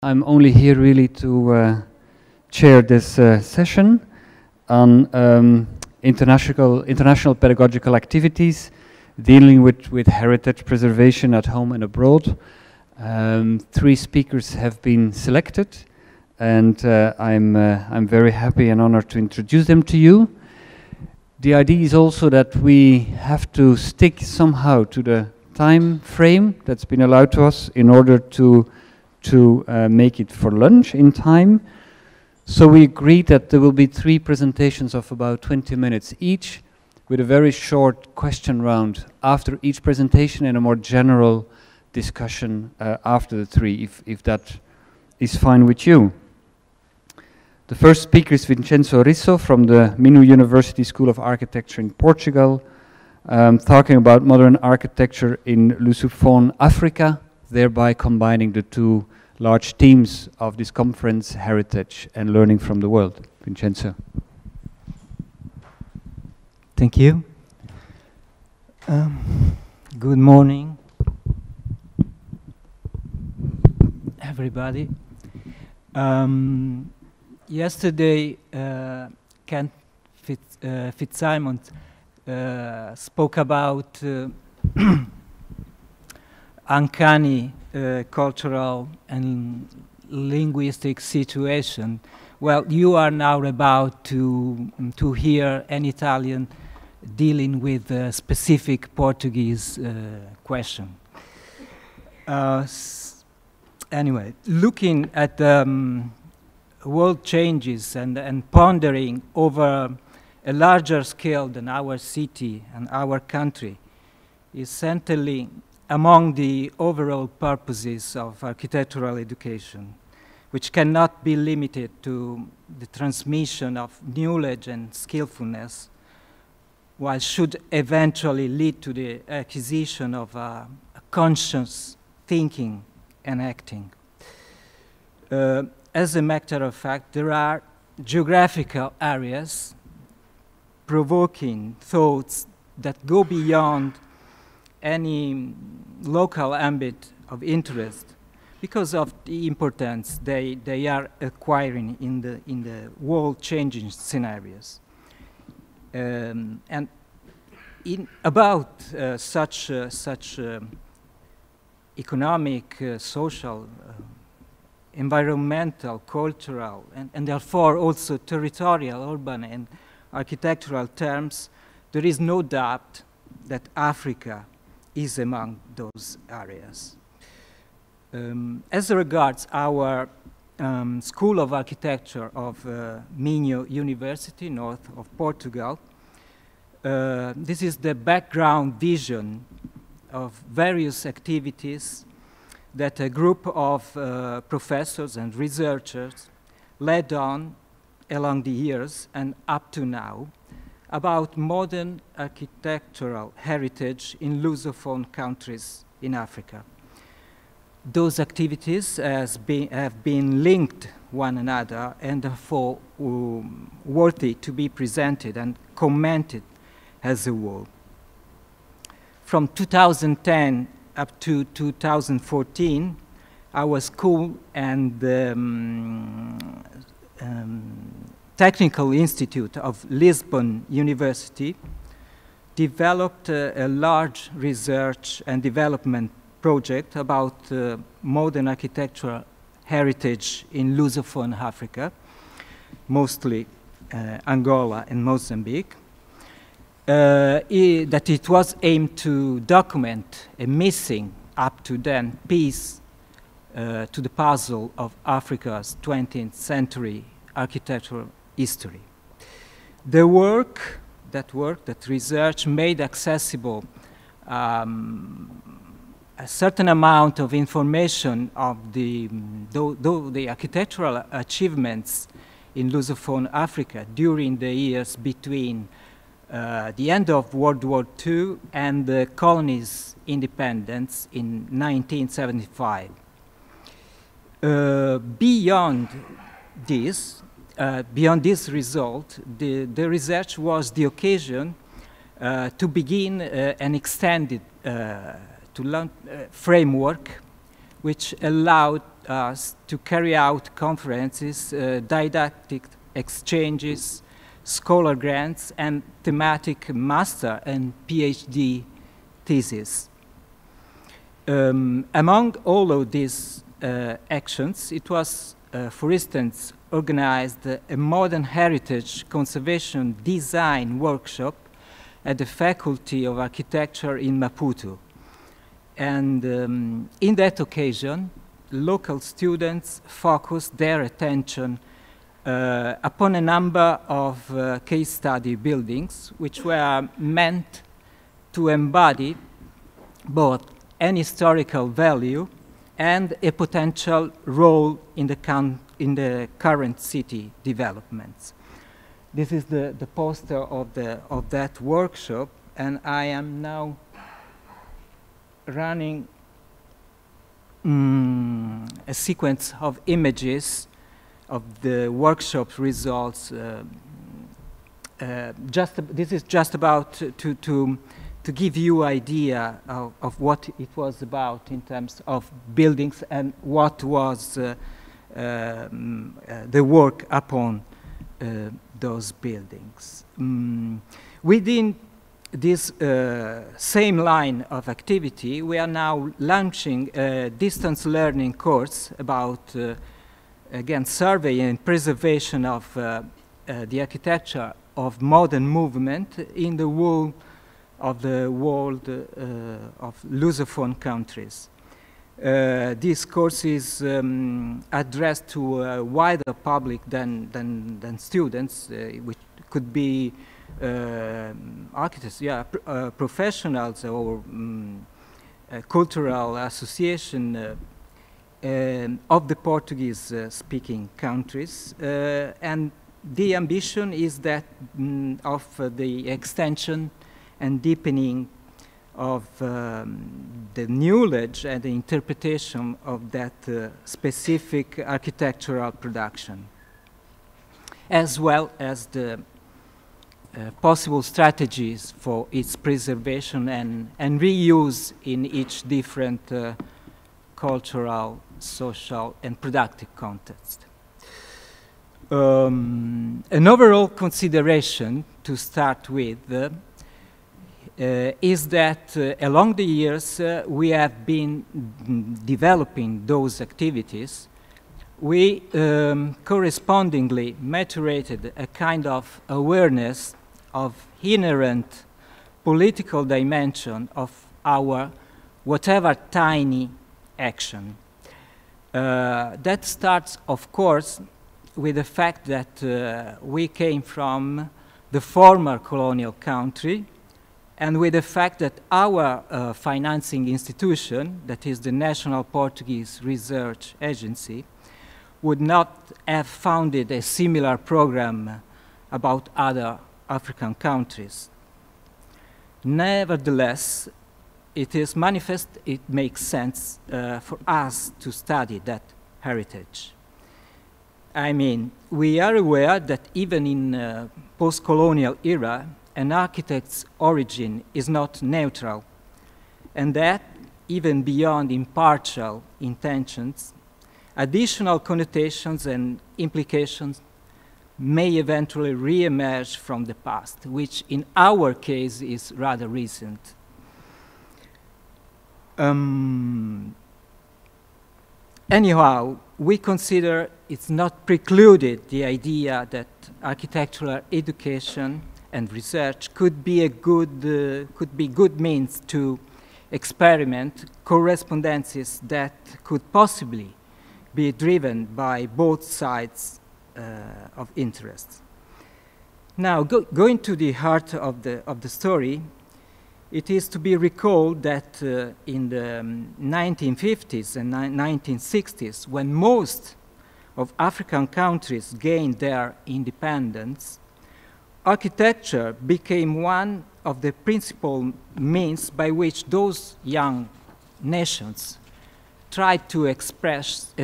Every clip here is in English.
I'm only here really to chair this session on international pedagogical activities dealing with heritage preservation at home and abroad. 3 speakers have been selected, and I'm very happy and honored to introduce them to you. The idea is also that we have to stick somehow to the time frame that's been allowed to us in order to make it for lunch in time. So we agreed that there will be 3 presentations of about 20 minutes each, with a very short question round after each presentation and a more general discussion after the 3, if that is fine with you. The first speaker is Vincenzo Risso from the Minho University School of Architecture in Portugal, talking about modern architecture in Lusophone Africa, thereby combining the 2 large themes of this conference, heritage and learning from the world. Vincenzo. Thank you. Good morning, everybody. Yesterday, Ken Fitzsimons spoke about uncanny cultural and linguistic situation. Well, you are now about to hear an Italian dealing with a specific Portuguese question. Anyway, looking at world changes and pondering over a larger scale than our city and our country is certainly among the overall purposes of architectural education, which cannot be limited to the transmission of knowledge and skillfulness, while should eventually lead to the acquisition of a conscious thinking and acting. As a matter of fact, there are geographical areas provoking thoughts that go beyond any local ambit of interest because of the importance they are acquiring in the world-changing scenarios. And about such economic, social, environmental, cultural, and therefore also territorial, urban, and architectural terms, there is no doubt that Africa is among those areas. As regards our School of Architecture of Minho University, north of Portugal, this is the background vision of various activities that a group of professors and researchers led on along the years and up to now about modern architectural heritage in Lusophone countries in Africa. Those activities have been linked one another and therefore worthy to be presented and commented as a whole. From 2010 up to 2014, our school and the Technical Institute of Lisbon University developed a large research and development project about modern architectural heritage in Lusophone Africa, mostly Angola and Mozambique. That it was aimed to document a missing, up to then, piece to the puzzle of Africa's 20th century architectural history. The work, that research made accessible a certain amount of information of the architectural achievements in Lusophone Africa during the years between the end of World War II and the colony's independence in 1975. Beyond this result, the research was the occasion to begin an extended framework which allowed us to carry out conferences, didactic exchanges, scholar grants, and thematic master and PhD theses. Among all of these actions, it was, for instance, organized a modern heritage conservation design workshop at the Faculty of Architecture in Maputo. And in that occasion, local students focused their attention upon a number of case study buildings which were meant to embody both an historical value and a potential role in the current city developments. This is the poster of that workshop, and I am now running a sequence of images of the workshop results. This is just about to give you idea of what it was about in terms of buildings and what was the work upon those buildings. Within this same line of activity, we are now launching a distance learning course about, again, survey and preservation of the architecture of modern movement in the whole of the world of Lusophone countries. This course is addressed to a wider public than students, which could be architects, yeah, professionals or cultural association of the Portuguese-speaking countries. And the ambition is that of the extension and deepening of the knowledge and the interpretation of that specific architectural production, as well as the possible strategies for its preservation and reuse in each different cultural, social, and productive context. An overall consideration to start with is that along the years we have been developing those activities. We correspondingly maturated a kind of awareness of inherent political dimension of our whatever tiny action. That starts, of course, with the fact that we came from the former colonial country, and with the fact that our financing institution, that is the National Portuguese Research Agency, would not have founded a similar program about other African countries. Nevertheless, it is manifest, it makes sense for us to study that heritage. I mean, we are aware that even in post-colonial era, an architect's origin is not neutral, and that even beyond impartial intentions, additional connotations and implications may eventually re-emerge from the past, which in our case is rather recent. Anyhow, we consider it's not precluded the idea that architectural education and research could be a good means to experiment correspondences that could possibly be driven by both sides of interest. Now, going to the heart of the story, it is to be recalled that in the 1950s and 1960s, when most of African countries gained their independence, architecture became one of the principal means by which those young nations tried to express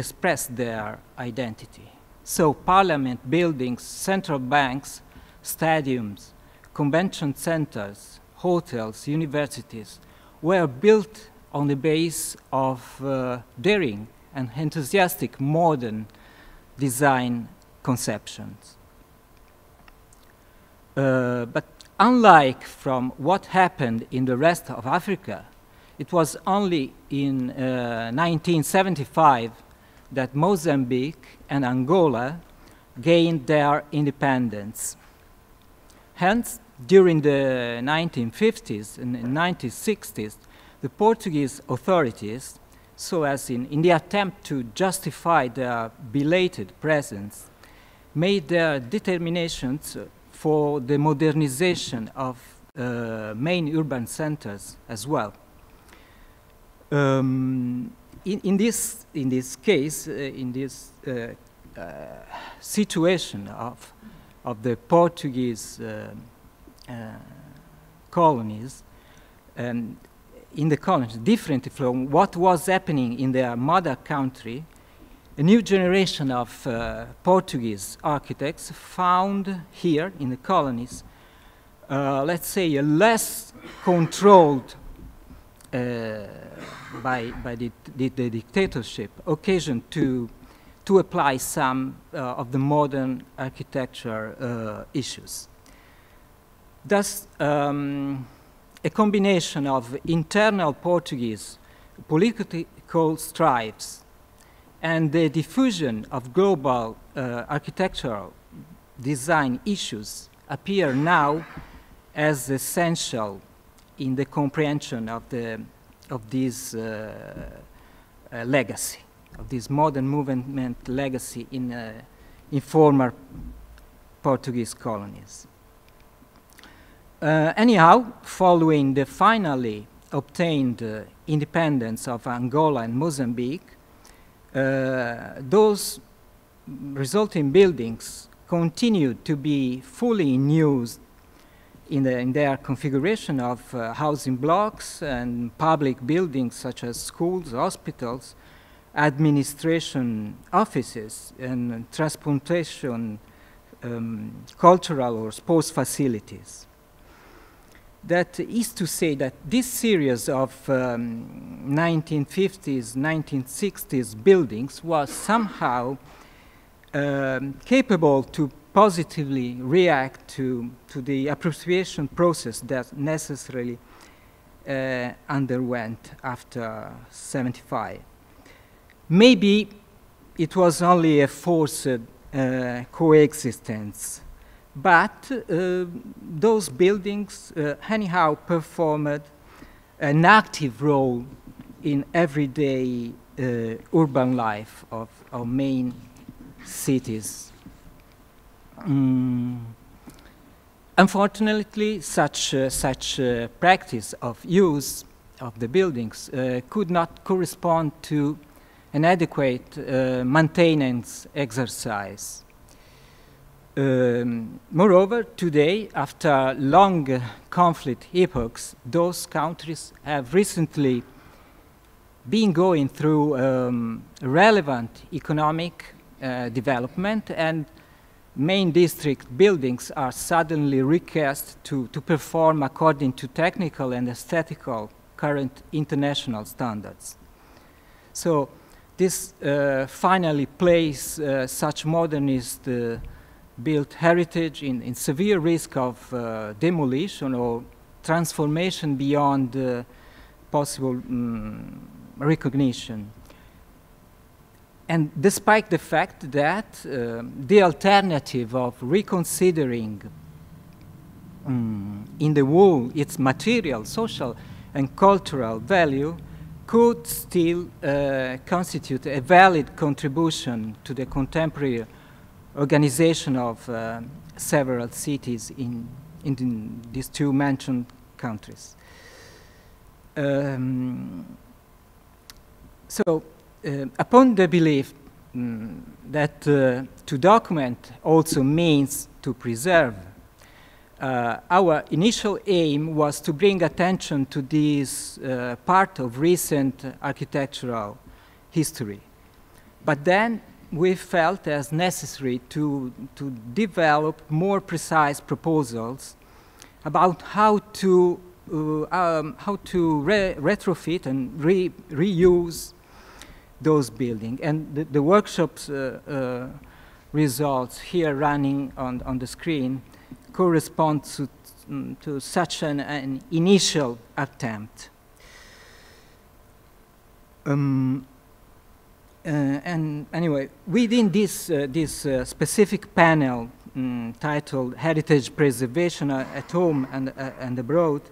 their identity. So parliament buildings, central banks, stadiums, convention centers, hotels, universities were built on the base of daring and enthusiastic modern design conceptions. But unlike from what happened in the rest of Africa, it was only in 1975 that Mozambique and Angola gained their independence. Hence, during the 1950s and 1960s, the Portuguese authorities, so as in the attempt to justify their belated presence, made their determinations for the modernization of main urban centers as well. In this case, in this situation of the Portuguese colonies, in the colonies, different from what was happening in their mother country, a new generation of Portuguese architects found here in the colonies, let's say, a less controlled by the dictatorship occasion to apply some of the modern architecture issues. Thus, a combination of internal Portuguese political strifes and the diffusion of global architectural design issues appear now as essential in the comprehension of this legacy, of this modern movement legacy in former Portuguese colonies. Anyhow, following the finally obtained independence of Angola and Mozambique, those resulting buildings continued to be fully in use in their configuration of housing blocks and public buildings such as schools, hospitals, administration offices, and transportation, cultural or sports facilities. That is to say that this series of 1950s, 1960s buildings was somehow capable to positively react to the appropriation process that necessarily underwent after 75. Maybe it was only a forced coexistence, but those buildings anyhow performed an active role in everyday urban life of our main cities. Unfortunately, such practice of use of the buildings could not correspond to an adequate maintenance exercise. Moreover, today, after long conflict epochs, those countries have recently been going through relevant economic development, and main district buildings are suddenly recast to perform according to technical and aesthetical current international standards. So this finally places such modernist built heritage in severe risk of demolition or transformation beyond possible recognition. And despite the fact that the alternative of reconsidering in the whole its material, social, and cultural value could still constitute a valid contribution to the contemporary organization of several cities in these two mentioned countries. Upon the belief that to document also means to preserve, our initial aim was to bring attention to this part of recent architectural history. But then we felt as necessary to develop more precise proposals about how to retrofit and reuse those buildings. And the workshop's results here running on the screen correspond to such an initial attempt. And anyway, within this specific panel titled Heritage Preservation at Home and Abroad,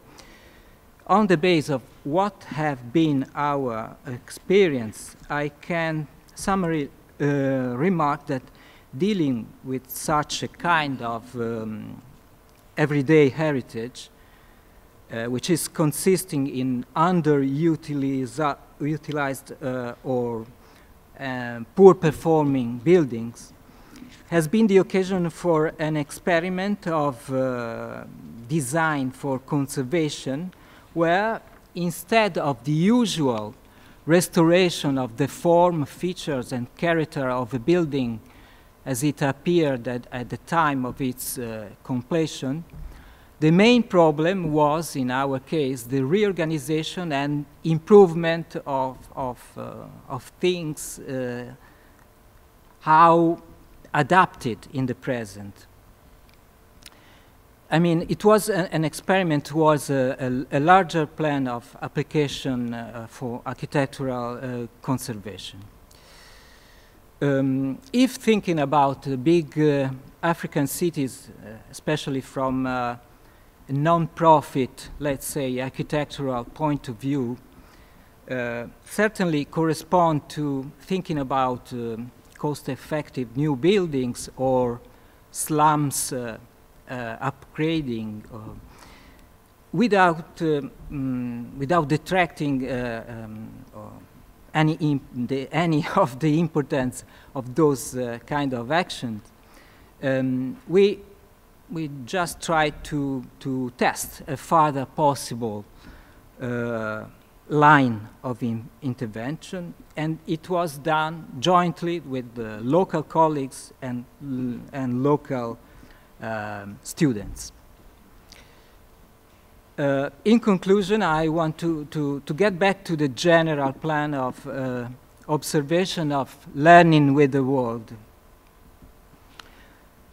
on the basis of what have been our experience, I can summarily remark that dealing with such a kind of everyday heritage, which is consisting in underutilized or poor performing buildings, has been the occasion for an experiment of design for conservation, where instead of the usual restoration of the form, features, and character of a building as it appeared at the time of its completion, the main problem was, in our case, the reorganization and improvement of things, how adapted in the present. I mean, it was an experiment towards a larger plan of application for architectural conservation. If thinking about big African cities, especially from a non-profit, let's say, architectural point of view, certainly correspond to thinking about cost-effective new buildings or slums upgrading, without detracting any of the importance of those kind of actions. We just tried to test a further possible line of intervention, and it was done jointly with the local colleagues and local students. In conclusion, I want to get back to the general plan of observation of learning with the world.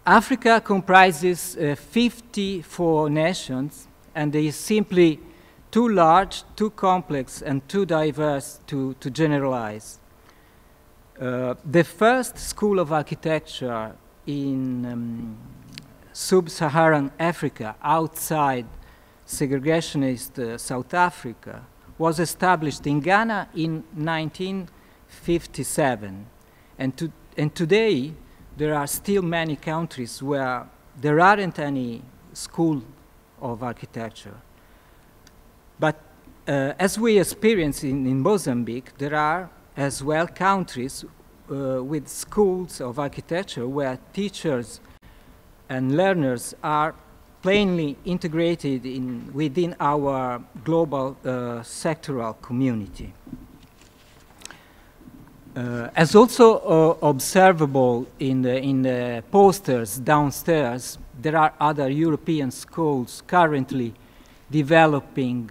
Africa comprises 54 nations, and is simply too large, too complex, and too diverse to generalize. The first school of architecture in sub-Saharan Africa, outside segregationist South Africa, was established in Ghana in 1957. And today, there are still many countries where there aren't any school of architecture. But as we experience in Mozambique, there are as well countries with schools of architecture where teachers and learners are plainly integrated within our global sectoral community. As also observable in the posters downstairs, there are other European schools currently developing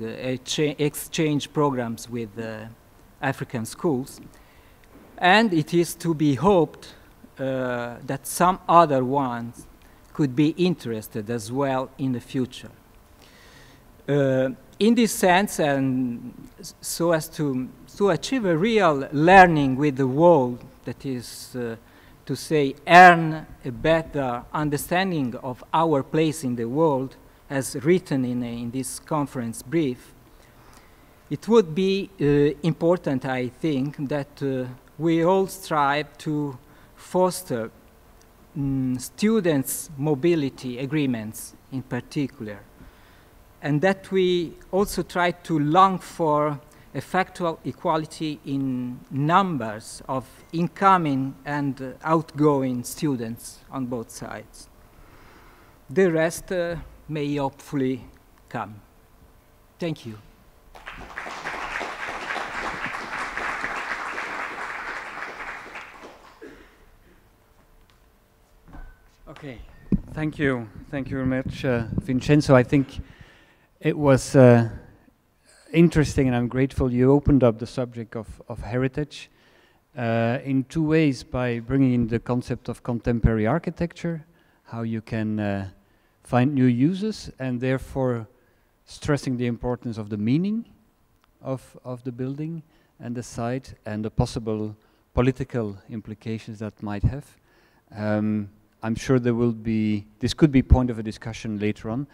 exchange programs with African schools, and it is to be hoped that some other ones could be interested as well in the future. In this sense, and so as to achieve a real learning with the world, that is to say, earn a better understanding of our place in the world, as written in this conference brief, it would be important, I think, that we all strive to foster students' mobility agreements in particular, and that we also try to long for a factual equality in numbers of incoming and outgoing students on both sides. The rest may hopefully come. Thank you. Okay, thank you very much, Vincenzo. I think it was interesting, and I'm grateful you opened up the subject of heritage, in two ways: by bringing in the concept of contemporary architecture, how you can find new uses, and therefore stressing the importance of the meaning of the building and the site and the possible political implications that might have. I'm sure there will be, this could be point of a discussion later on.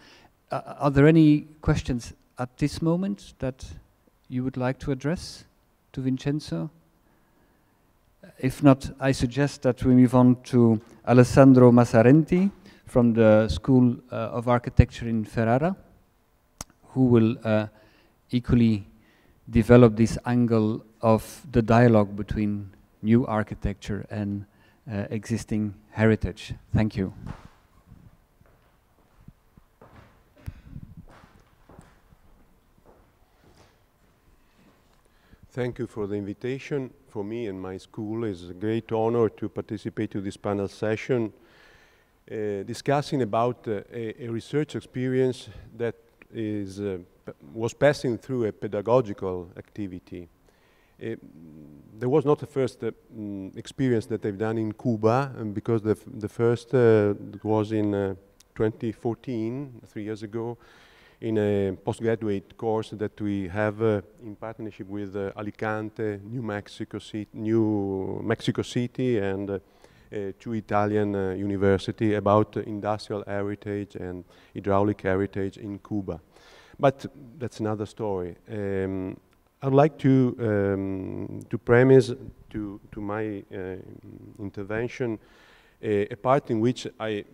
Are there any questions at this moment that you would like to address to Vincenzo? If not, I suggest that we move on to Alessandro Massarenti from the School of Architecture in Ferrara, who will equally develop this angle of the dialogue between new architecture and existing heritage. Thank you. Thank you for the invitation. For me and my school, it's a great honor to participate to this panel session discussing about a research experience that was passing through a pedagogical activity. There was not the first experience that I've done in Cuba, because the first was in 2014, 3 years ago, in a postgraduate course that we have in partnership with Alicante, New Mexico City, and two Italian universities about industrial heritage and hydraulic heritage in Cuba. But that's another story. I'd like to premise to my intervention a part in which I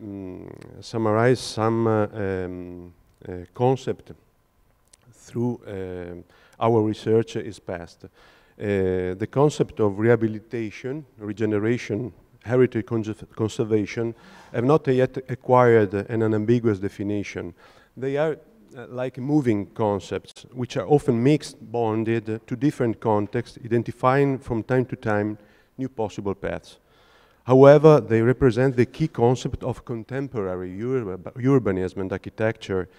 summarize some concept through our research is past. The concept of rehabilitation, regeneration, heritage conservation have not yet acquired an unambiguous definition. They are like moving concepts, which are often mixed, bonded to different contexts, identifying from time to time new possible paths. However, they represent the key concept of contemporary urbanism and architecture,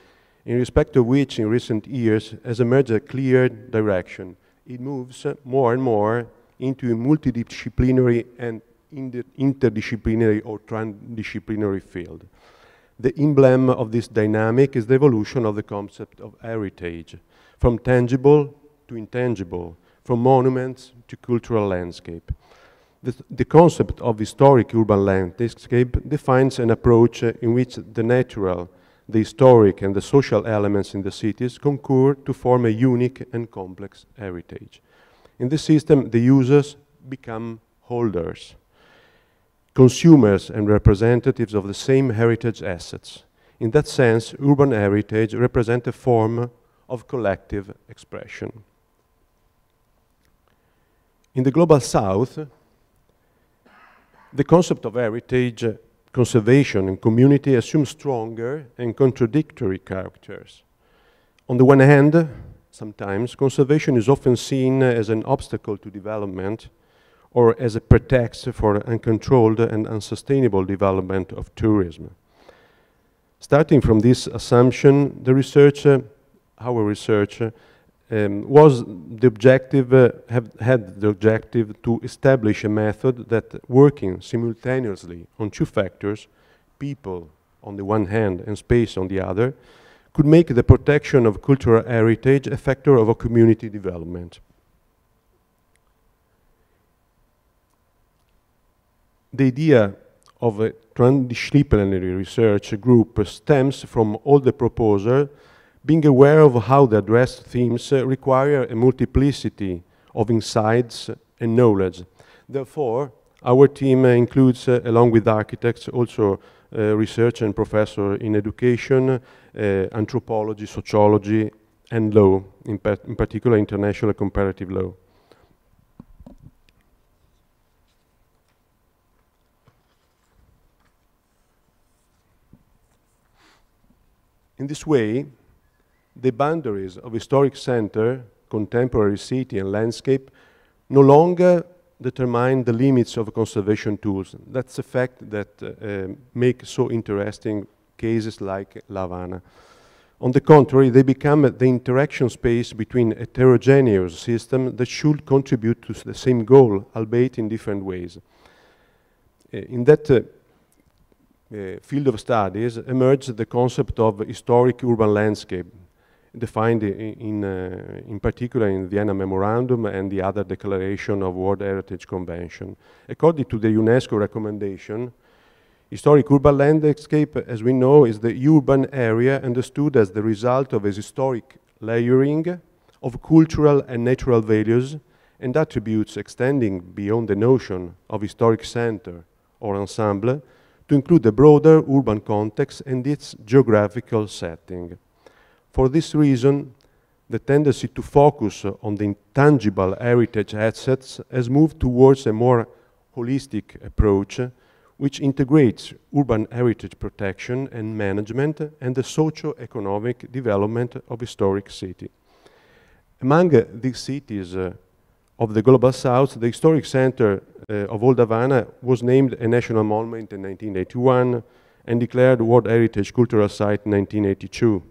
in respect of which in recent years has emerged a clear direction. It moves more and more into a multidisciplinary and interdisciplinary or transdisciplinary field. The emblem of this dynamic is the evolution of the concept of heritage, from tangible to intangible, from monuments to cultural landscape. The concept of historic urban landscape defines an approach in which the natural, the historic and the social elements in the cities concur to form a unique and complex heritage. In this system, the users become holders, consumers and representatives of the same heritage assets. In that sense, urban heritage represents a form of collective expression. In the Global South, the concept of heritage conservation and community assumes stronger and contradictory characters. On the one hand, sometimes conservation is often seen as an obstacle to development or as a pretext for uncontrolled and unsustainable development of tourism. Starting from this assumption, the research, our research, was the objective, had the objective to establish a method that, working simultaneously on two factors, people on the one hand and space on the other, could make the protection of cultural heritage a factor of a community development. The idea of a transdisciplinary research group stems from all the proposers being aware of how the addressed themes require a multiplicity of insights and knowledge. Therefore, our team includes, along with architects, also research and professor in education, anthropology, sociology, and law, in particular international comparative law. In this way, the boundaries of historic center, contemporary city and landscape no longer determine the limits of conservation tools. That's a fact that makes so interesting cases like La Habana. On the contrary, they become the interaction space between heterogeneous systems that should contribute to the same goal, albeit in different ways. In that field of studies emerged the concept of historic urban landscape, defined in particular in the Vienna Memorandum and the other declaration of World Heritage Convention. According to the UNESCO recommendation, historic urban landscape, as we know, is the urban area understood as the result of a historic layering of cultural and natural values and attributes extending beyond the notion of historic center or ensemble to include the broader urban context and its geographical setting. For this reason, the tendency to focus on the intangible heritage assets has moved towards a more holistic approach which integrates urban heritage protection and management and the socio-economic development of historic city. Among these cities of the Global South, the historic center of Old Havana was named a national monument in 1981 and declared World Heritage Cultural Site in 1982.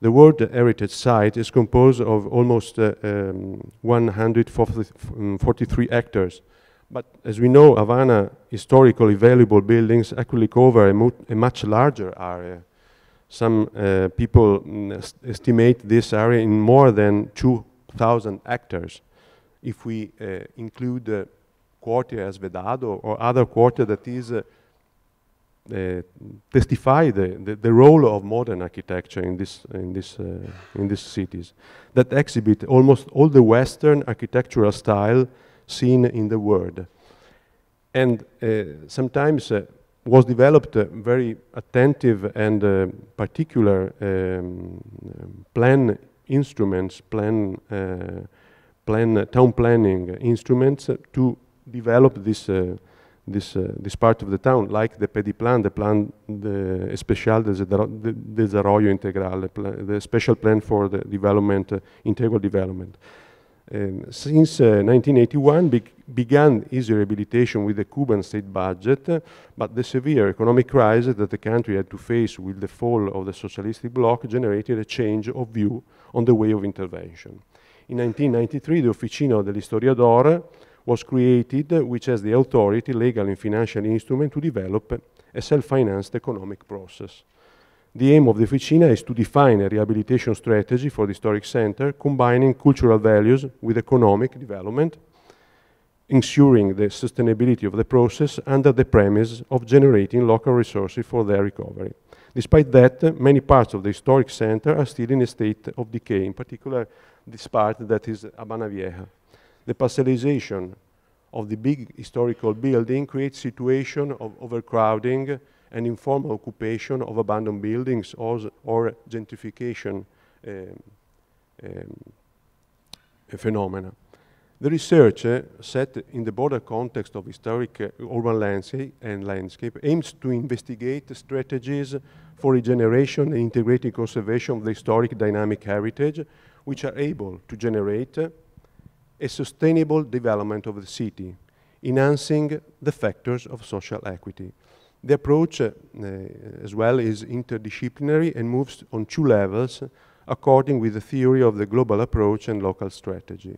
The World Heritage Site is composed of almost 143 hectares. But as we know, Havana historically valuable buildings actually cover a much larger area. Some people estimate this area in more than 2,000 hectares. If we include quartier as Vedado or other quarter that is testify the role of modern architecture in these cities, that exhibit almost all the Western architectural style seen in the world, and sometimes was developed very attentive and particular plan instruments, town planning instruments to develop this part of the town, like the Pediplan, the Plan Especial de Desarrollo Integral, the special plan for the development, integral development. Since 1981 began easy rehabilitation with the Cuban state budget, but the severe economic crisis that the country had to face with the fall of the socialistic bloc generated a change of view on the way of intervention. In 1993, the Officina dell'Historiador was created, which has the authority, legal and financial instrument to develop a self-financed economic process. The aim of the Officina is to define a rehabilitation strategy for the historic center, combining cultural values with economic development, ensuring the sustainability of the process under the premise of generating local resources for their recovery. Despite that, many parts of the historic center are still in a state of decay, in particular this part that is Habana Vieja. The parcelization of the big historical building creates situation of overcrowding and informal occupation of abandoned buildings or gentrification phenomena. The research set in the broader context of historic urban landscape aims to investigate strategies for regeneration and integrating conservation of the historic dynamic heritage, which are able to generate a sustainable development of the city, enhancing the factors of social equity. The approach as well is interdisciplinary and moves on two levels according with the theory of the global approach and local strategy.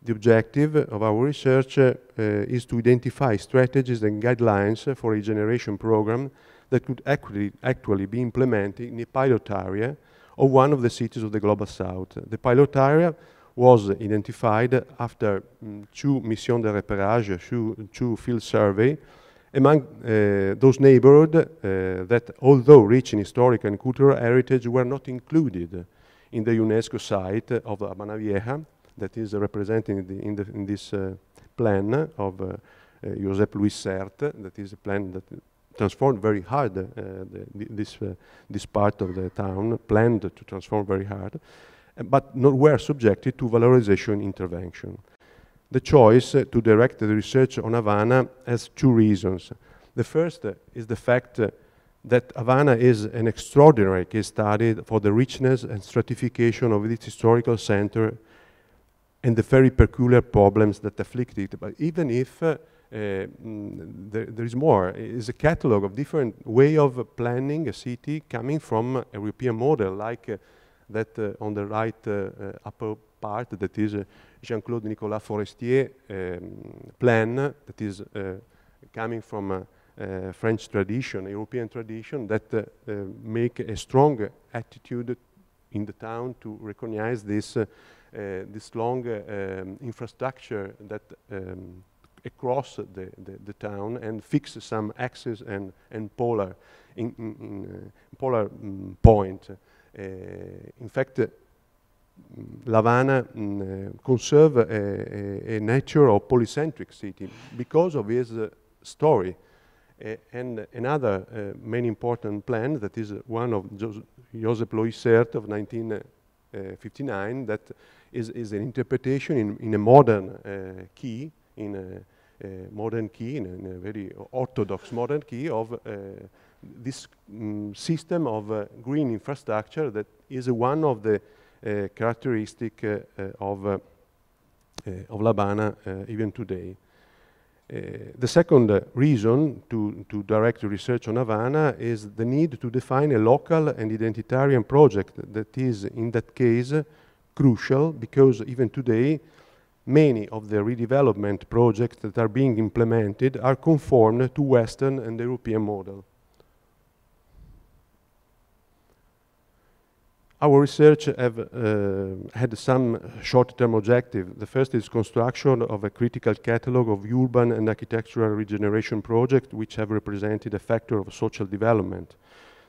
The objective of our research is to identify strategies and guidelines for a regeneration program that could actually be implemented in a pilot area of one of the cities of the Global South. The pilot area was identified after two missions de repérage, two field survey, among those neighborhoods that, although rich in historic and cultural heritage, were not included in the UNESCO site of Habana Vieja, that is represented in this plan of Josep Luis Sert, that is a plan that transformed very hard this part of the town, planned to transform very hard, but not were subjected to valorization intervention. The choice to direct the research on Havana has two reasons. The first is the fact that Havana is an extraordinary case study for the richness and stratification of its historical center and the very peculiar problems that afflict it. But even if there is more. It's a catalog of different way of planning a city coming from a European model, like that on the right upper part, that is Jean-Claude Nicolas Forestier plan, that is coming from French tradition, European tradition, that make a strong attitude in the town to recognize this long infrastructure that across the town and fix some axis and polar point. In fact, La Habana conserve a nature of polycentric city because of its story. And another main important plan, that is one of Joseph Louis Sert of 1959, that is an interpretation in a modern key, in a very orthodox modern key of this system of green infrastructure that is one of the characteristic of La Habana even today. The second reason to direct research on Havana is the need to define a local and identitarian project that is, in that case, crucial, because even today, many of the redevelopment projects that are being implemented are conformed to Western and European model. Our research have had some short-term objective. The first is construction of a critical catalog of urban and architectural regeneration projects which have represented a factor of social development.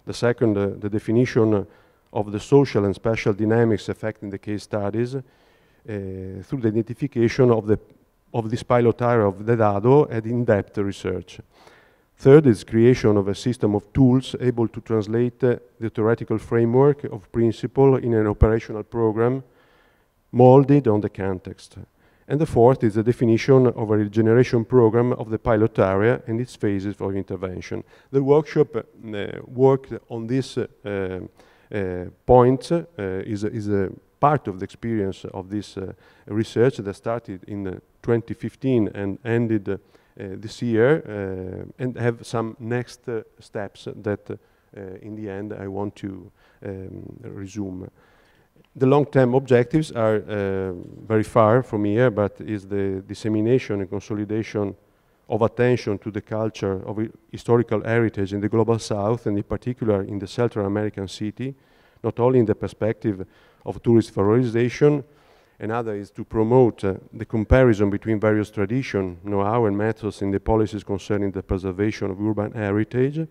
The second, the definition of the social and spatial dynamics affecting the case studies through the identification of this pilot area of the Dado and in-depth research. Third is creation of a system of tools able to translate the theoretical framework of principle in an operational program molded on the context. And the fourth is the definition of a regeneration program of the pilot area and its phases of intervention. The workshop worked on this point, is a part of the experience of this research that started in 2015 and ended this year, and have some next steps that in the end I want to resume. The long-term objectives are very far from here, but is the dissemination and consolidation of attention to the culture of historical heritage in the Global South, and in particular in the Central American city, not only in the perspective of tourist valorization. Another is to promote the comparison between various traditions, know-how and methods in the policies concerning the preservation of urban heritage.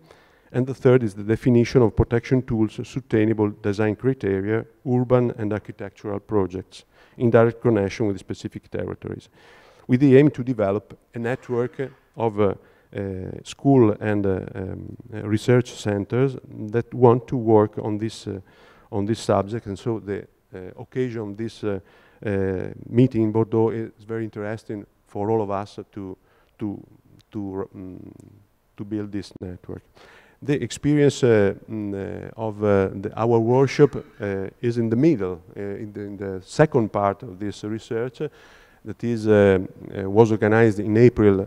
And the third is the definition of protection tools, sustainable design criteria, urban and architectural projects in direct connection with specific territories, with the aim to develop a network of school and research centers that want to work on this subject. And so the occasion of this meeting in Bordeaux is very interesting for all of us to build this network. The experience of our workshop is in the middle, in the second part of this research, that is was organized in April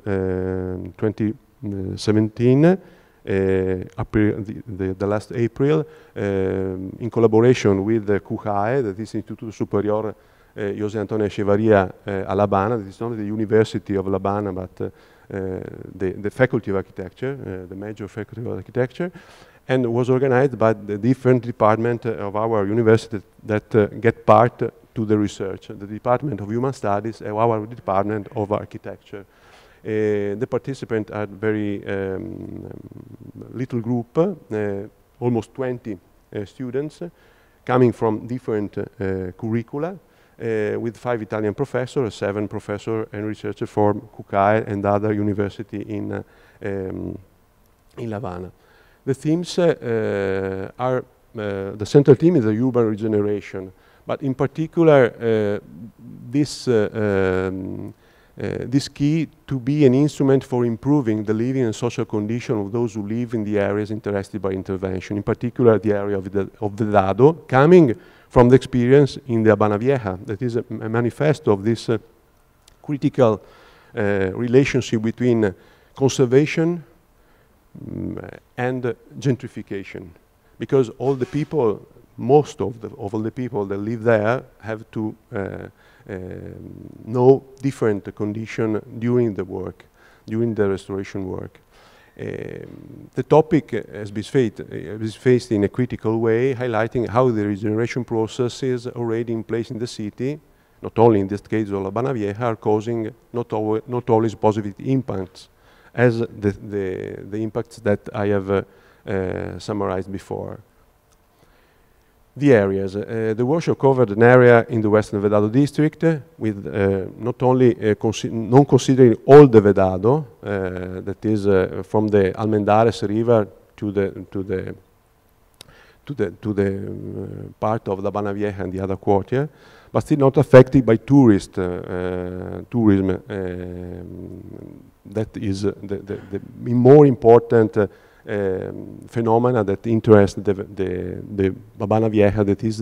2017, the last April, in collaboration with the CUJAE, that is Instituto Superior José Antonio Echevarría a La Habana. That is not the University of La Habana, but the Faculty of Architecture, the major Faculty of Architecture, and was organized by the different departments of our university that get part to the research, the Department of Human Studies and our Department of Architecture. The participants are very little group, almost 20 students, coming from different curricula, with 5 Italian professors, 7 professors and researchers from CUJAE and other university in La Habana. The themes are, the central theme is the urban regeneration, but in particular this key to be an instrument for improving the living and social condition of those who live in the areas interested by intervention, in particular the area of the Dado, coming from the experience in the Habana Vieja. That is a manifesto of this critical relationship between conservation and gentrification, because all the people, most of all the people that live there have to know different conditions during the work, during the restoration work. The topic has been faced in a critical way, highlighting how the regeneration processes already in place in the city, not only in this case of La Banavieja, are causing not always positive impacts, as the impacts that I have summarized before. The areas. The workshop covered an area in the Western Vedado district with not only non considering all the Vedado, that is from the Almendares River to the part of La Banavieja and the other quarter, but still not affected by tourism. That is the more important phenomena that interest the Banavieja, that is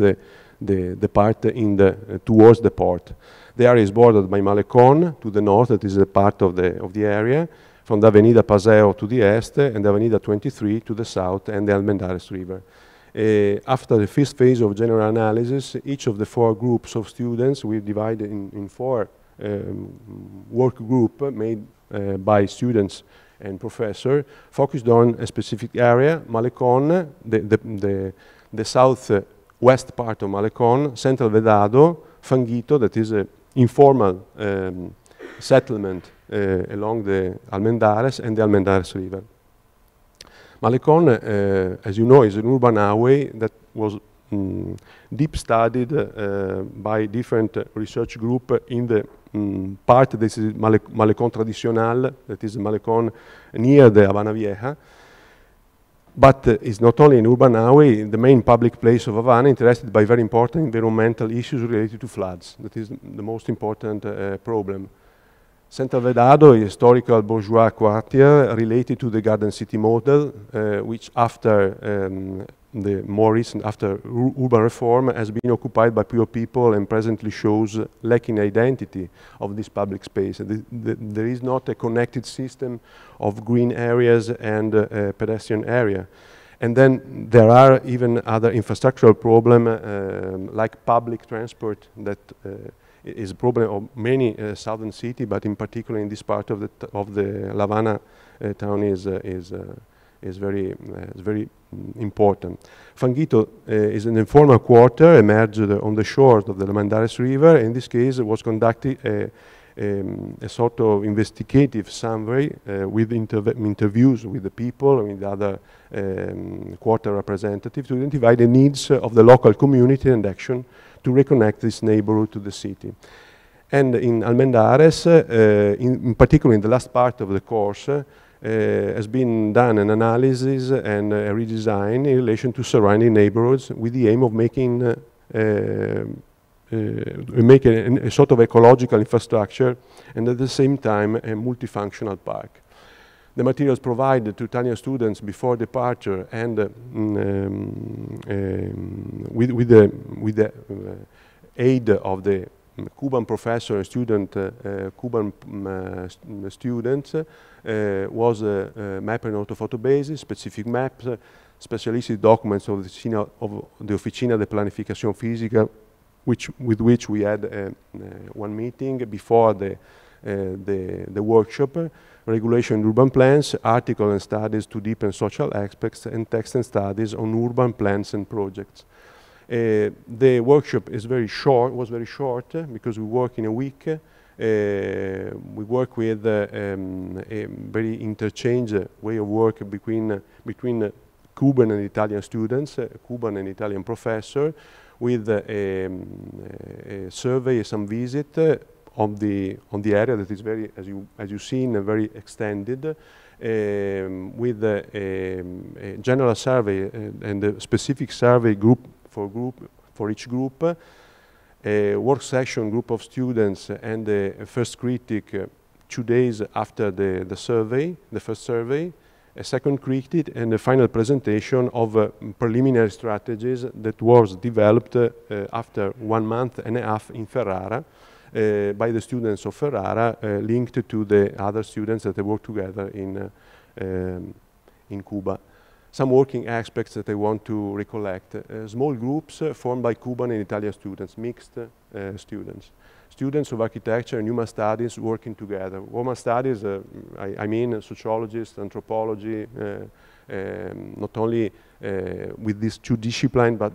the part in towards the port. The area is bordered by Malecon to the north, that is a part of the area, from the Avenida Paseo to the east, and the Avenida 23 to the south, and the Almendares River. After the first phase of general analysis, each of the 4 groups of students, we divided in 4 work groups made by students and professor, focused on a specific area: Malecon, the southwest part of Malecon, Central Vedado, Fanghito, that is an informal settlement along the Almendares and the Almendares River. Malecon, as you know, is an urban highway that was deep studied by different research groups in the part that is Malecon Tradicional, that is Malecon near the Havana Vieja, but it's not only an urban highway, the main public place of Havana, interested by very important environmental issues related to floods. That is the most important problem. Central Vedado is a historical bourgeois quartier related to the Garden City model, which after the more recent, after urban reform, has been occupied by poor people and presently shows lacking identity of this public space. There is not a connected system of green areas and pedestrian area. And then there are even other infrastructural problems like public transport that is a problem of many southern cities, but in particular in this part of the La Habana town is very important. Fanghito is an informal quarter emerged on the shores of the Almendares River. In this case, it was conducted a sort of investigative survey with interviews with the people and with other quarter representatives to identify the needs of the local community and action to reconnect this neighborhood to the city. And in Almendares, in particular in the last part of the course, has been done an analysis and a redesign in relation to surrounding neighborhoods with the aim of making a sort of ecological infrastructure and at the same time a multifunctional park. The materials provided to Italian students before departure and with the aid of the Cuban professor and student, Cuban students, was a map and orthophoto basis, specific maps, specialistic documents of the Officina de Planificación Física, with which we had one meeting before the workshop, regulation and urban plans, article and studies to deepen social aspects, and text and studies on urban plans and projects. The workshop was very short because we work in a week. We work with a very interchange way of work between Cuban and Italian students, Cuban and Italian professor, with a survey, some visit on the area that is very, as you've seen, very extended, with a general survey and a specific survey for each group, a work session group of students, and a first critic 2 days after the first survey, a second critic, and a final presentation of preliminary strategies that was developed after 1.5 months in Ferrara, by the students of Ferrara, linked to the other students that they work together in Cuba. Some working aspects that I want to recollect. Small groups formed by Cuban and Italian students, mixed students. Students of architecture and human studies working together. Human studies, I mean sociologists, anthropology, not only with these two disciplines, but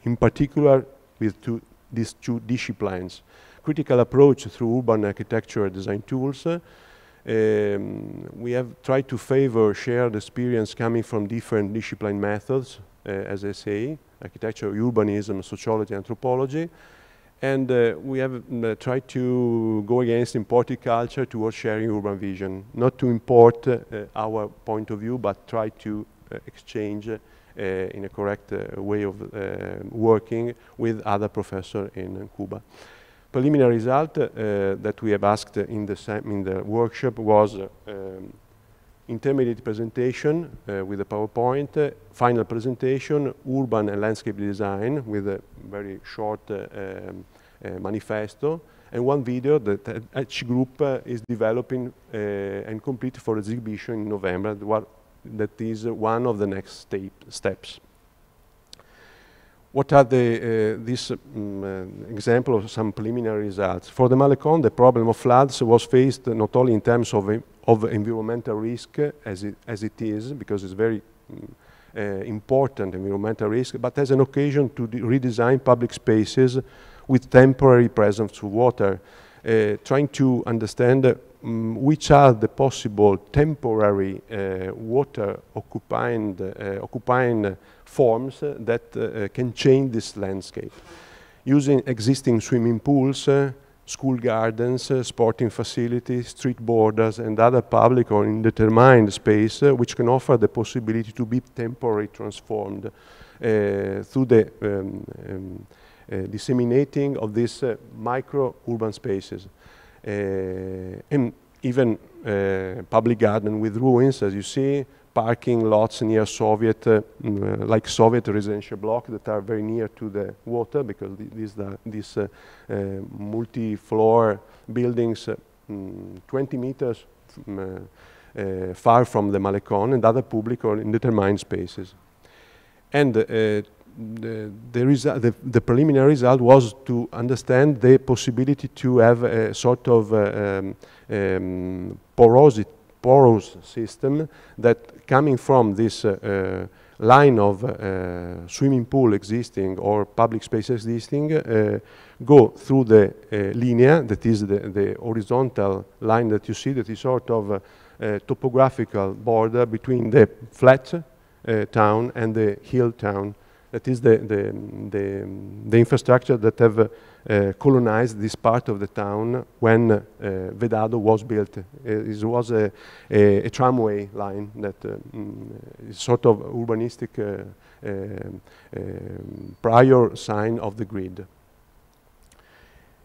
in particular with these two disciplines. Critical approach through urban architecture design tools. We have tried to favor shared experience coming from different discipline methods, as I say, architecture, urbanism, sociology, anthropology. And we have tried to go against imported culture towards sharing urban vision, not to import our point of view, but try to exchange in a correct way of working with other professors in Cuba. Preliminary result that we have asked in the workshop was intermediate presentation with a PowerPoint, final presentation, urban and landscape design with a very short manifesto, and one video that each group is developing and complete for exhibition in November. That is one of the next steps. What are this example of some preliminary results? For the Malecon, the problem of floods was faced not only in terms of environmental risk, as it is, because it's very important environmental risk, but as an occasion to redesign public spaces with temporary presence of water, trying to understand which are the possible temporary water occupying forms that can change this landscape. Using existing swimming pools, school gardens, sporting facilities, street borders, and other public or indeterminate space which can offer the possibility to be temporarily transformed through the disseminating of these micro-urban spaces. And even public garden with ruins, as you see, parking lots near Soviet, like Soviet residential blocks that are very near to the water, because these multi-floor buildings 20 meters far from the Malecon, and other public or indeterminate spaces. And the preliminary result was to understand the possibility to have a sort of porous system that, coming from this line of swimming pool existing or public space existing, go through the linea, that is the horizontal line that you see, that is sort of topographical border between the flat town and the hill town. That is the infrastructure that have colonized this part of the town when Vedado was built. It was a tramway line that is sort of urbanistic prior sign of the grid.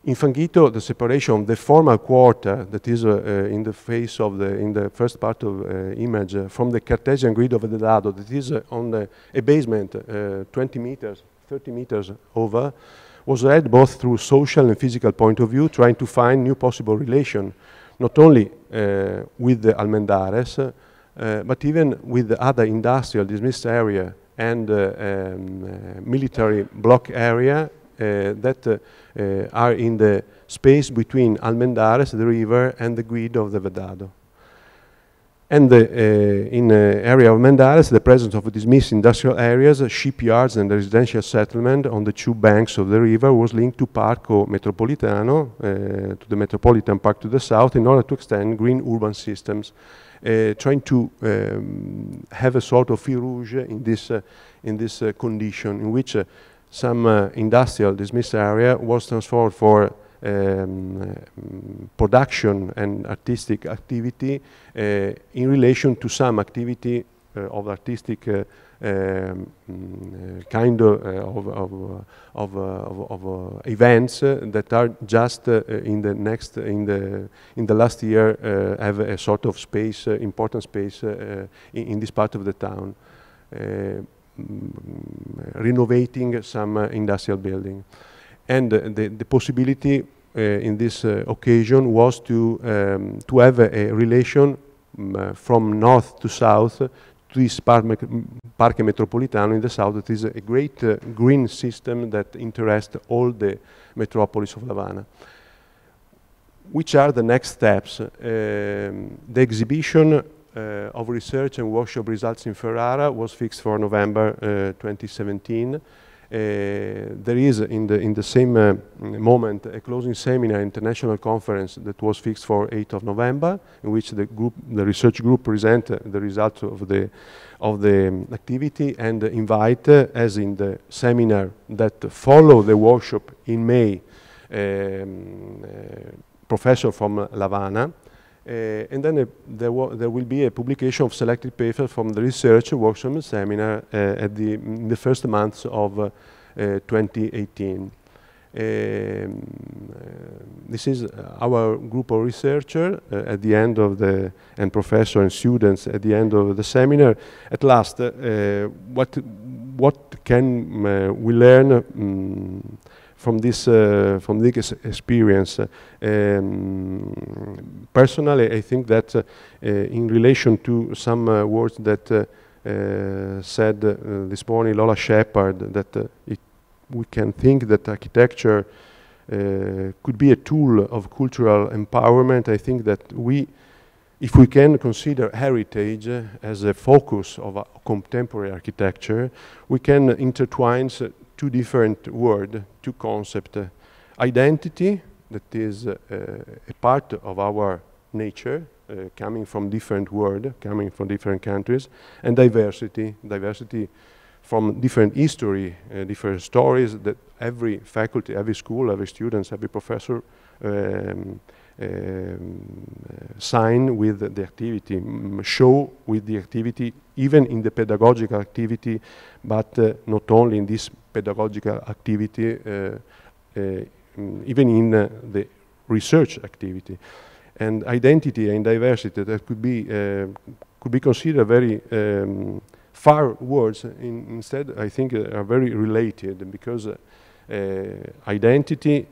In Fanghito, the separation of the formal quarter that is in the face of in the first part of image from the Cartesian grid of Vedado, that is on a basement 20 meters, 30 meters over, was read both through social and physical point of view, trying to find new possible relation, not only with the Almendares, but even with the other industrial dismissed area and military block area that are in the space between Almendares, the river, and the grid of the Vedado. And in the area of Almendares, the presence of dismissed industrial areas, shipyards, and residential settlement on the two banks of the river was linked to Parco Metropolitano, to the Metropolitan Park to the south, in order to extend green urban systems, trying to have a sort of fil rouge in this condition, in which some industrial dismissed area was transformed for production and artistic activity in relation to some activity of artistic kind of events that are just in the last year have a sort of space, important space in this part of the town. Renovating some industrial building, and the possibility in this occasion was to have a relation from north to south to this Parque Metropolitano in the south. That is a great green system that interests all the metropolis of La Habana. Which are the next steps? The exhibition of research and workshop results in Ferrara was fixed for November 2017. There is in the same moment a closing seminar, international conference that was fixed for 8th of November, in which the research group present the results of the activity and invite, as in the seminar that follow the workshop in May, professor from La Habana. And then there will be a publication of selected papers from the research workshop and seminar in the first months of 2018. This is our group of researchers at the end of and professor and students at the end of the seminar. At last, what can we learn from this experience? Personally, I think that in relation to some words that said this morning Lola Shepherd, that we can think that architecture could be a tool of cultural empowerment. I think that if we can consider heritage as a focus of contemporary architecture, we can intertwine two different words, two concepts. Identity, that is a part of our nature, coming from different worlds, coming from different countries, and diversity from different history, different stories that every faculty, every school, every student, every professor sign with the activity, show with the activity, even in the pedagogical activity, but not only in this pedagogical activity, even in the research activity. And identity and diversity, that could be considered very far words. Instead, I think are very related, because identity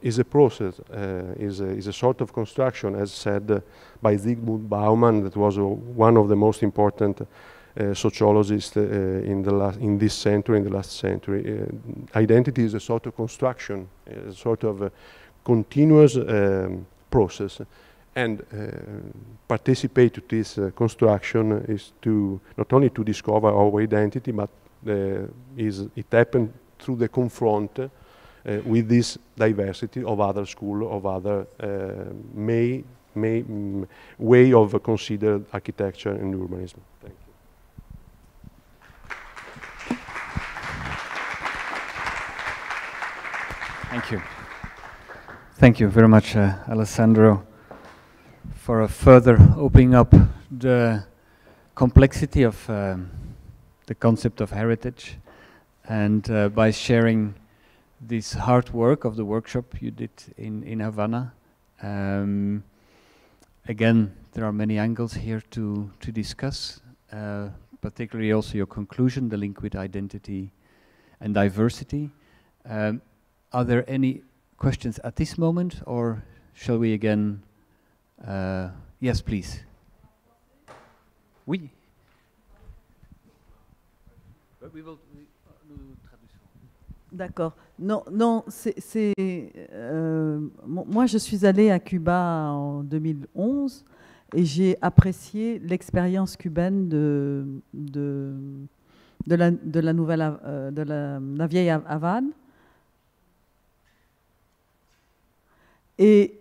is a process, is a sort of construction, as said by Zygmunt Bauman, that was one of the most important sociologists in this century, in the last century. Identity is a sort of construction, a sort of continuous process. And participate to this construction is to not only to discover our identity, but it happened through the confront with this diversity of other schools, of other way of considered architecture and urbanism. Thank you. Thank you. Thank you very much, Alessandro, for a further opening up the complexity of the concept of heritage, and by sharing this hard work of the workshop you did in Havana. Again, there are many angles here to discuss, particularly also your conclusion, the link with identity and diversity. Are there any questions at this moment, or shall we again? Yes, please. Oui. D'accord. Non, moi, je suis allée à Cuba en 2011 et j'ai apprécié l'expérience cubaine de la vieille Havane. Et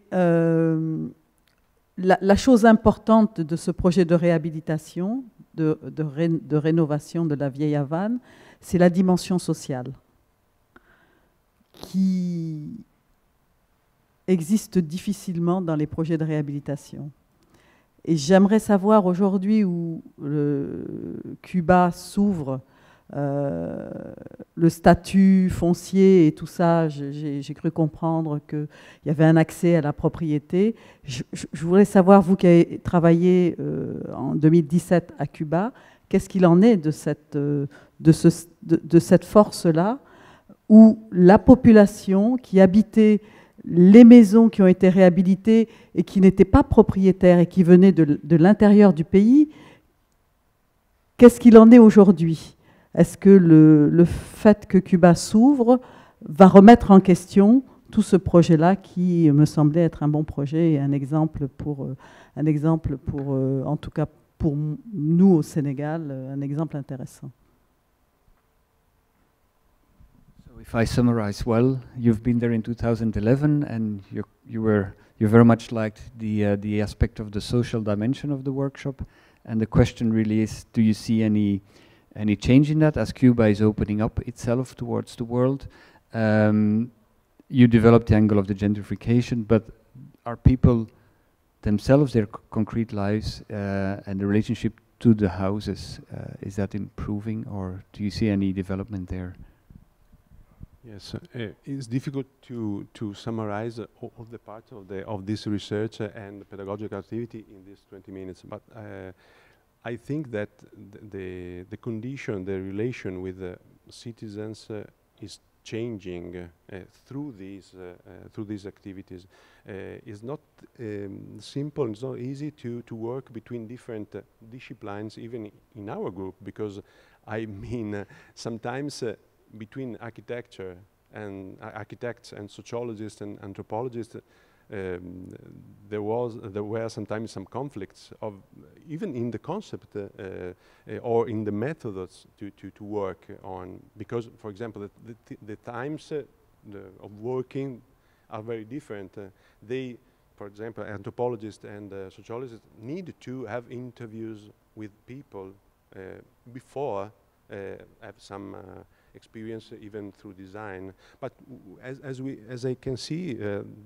la chose importante de ce projet de réhabilitation, de rénovation de la vieille Havane, c'est la dimension sociale, qui existe difficilement dans les projets de réhabilitation. Et j'aimerais savoir aujourd'hui où Cuba s'ouvre, le statut foncier et tout ça, j'ai cru comprendre qu'il y avait un accès à la propriété. Je voudrais savoir, vous qui avez travaillé en 2017 à Cuba, qu'est-ce qu'il en est de cette force-là, où la population qui habitait les maisons qui ont été réhabilitées et qui n'étaient pas propriétaires et qui venaient de l'intérieur du pays, qu'est-ce qu'il en est aujourd'hui? Est-ce que le fait que Cuba s'ouvre va remettre en question tout ce projet-là qui me semblait être un bon projet et un exemple pour en tout cas pour nous au Sénégal, un exemple intéressant. So if I summarize well, you've been there in 2011 and you very much liked the aspect of the social dimension of the workshop, and the question really is, do you see any change in that as Cuba is opening up itself towards the world? You developed the angle of the gentrification, but are people themselves, their concrete lives and the relationship to the houses, is that improving, or do you see any development there? Yes, it's difficult to summarize all the parts of this research and pedagogical activity in these 20 minutes, but I think that the condition, the relation with the citizens is changing through these activities. It's not simple, it's not easy to work between different disciplines, even in our group, because I mean sometimes between architecture and architects and sociologists and anthropologists, there were sometimes some conflicts of even in the concept or in the methods to work on, because for example the times of working are very different. They, for example, anthropologists and sociologists need to have interviews with people before have some experience even through design. But as I can see,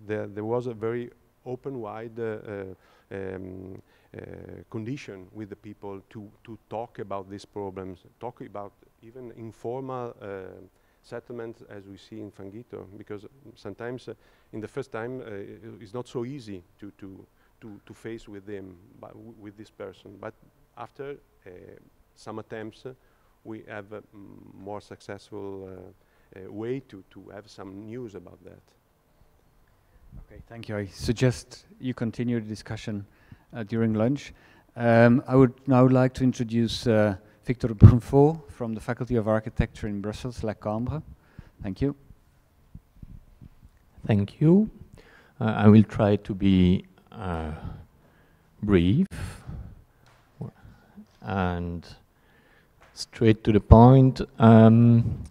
there was a very open, wide condition with the people to talk about these problems, talk about even informal settlements as we see in Fanguito, because sometimes in the first time it's not so easy to face with them, with this person. But after some attempts, we have a more successful way to have some news about that. Okay, thank you. I suggest you continue the discussion during lunch. I would now like to introduce Victor Brunfaux from the Faculty of Architecture in Brussels, La Cambre. Thank you. Thank you. I will try to be brief and straight to the point. I'm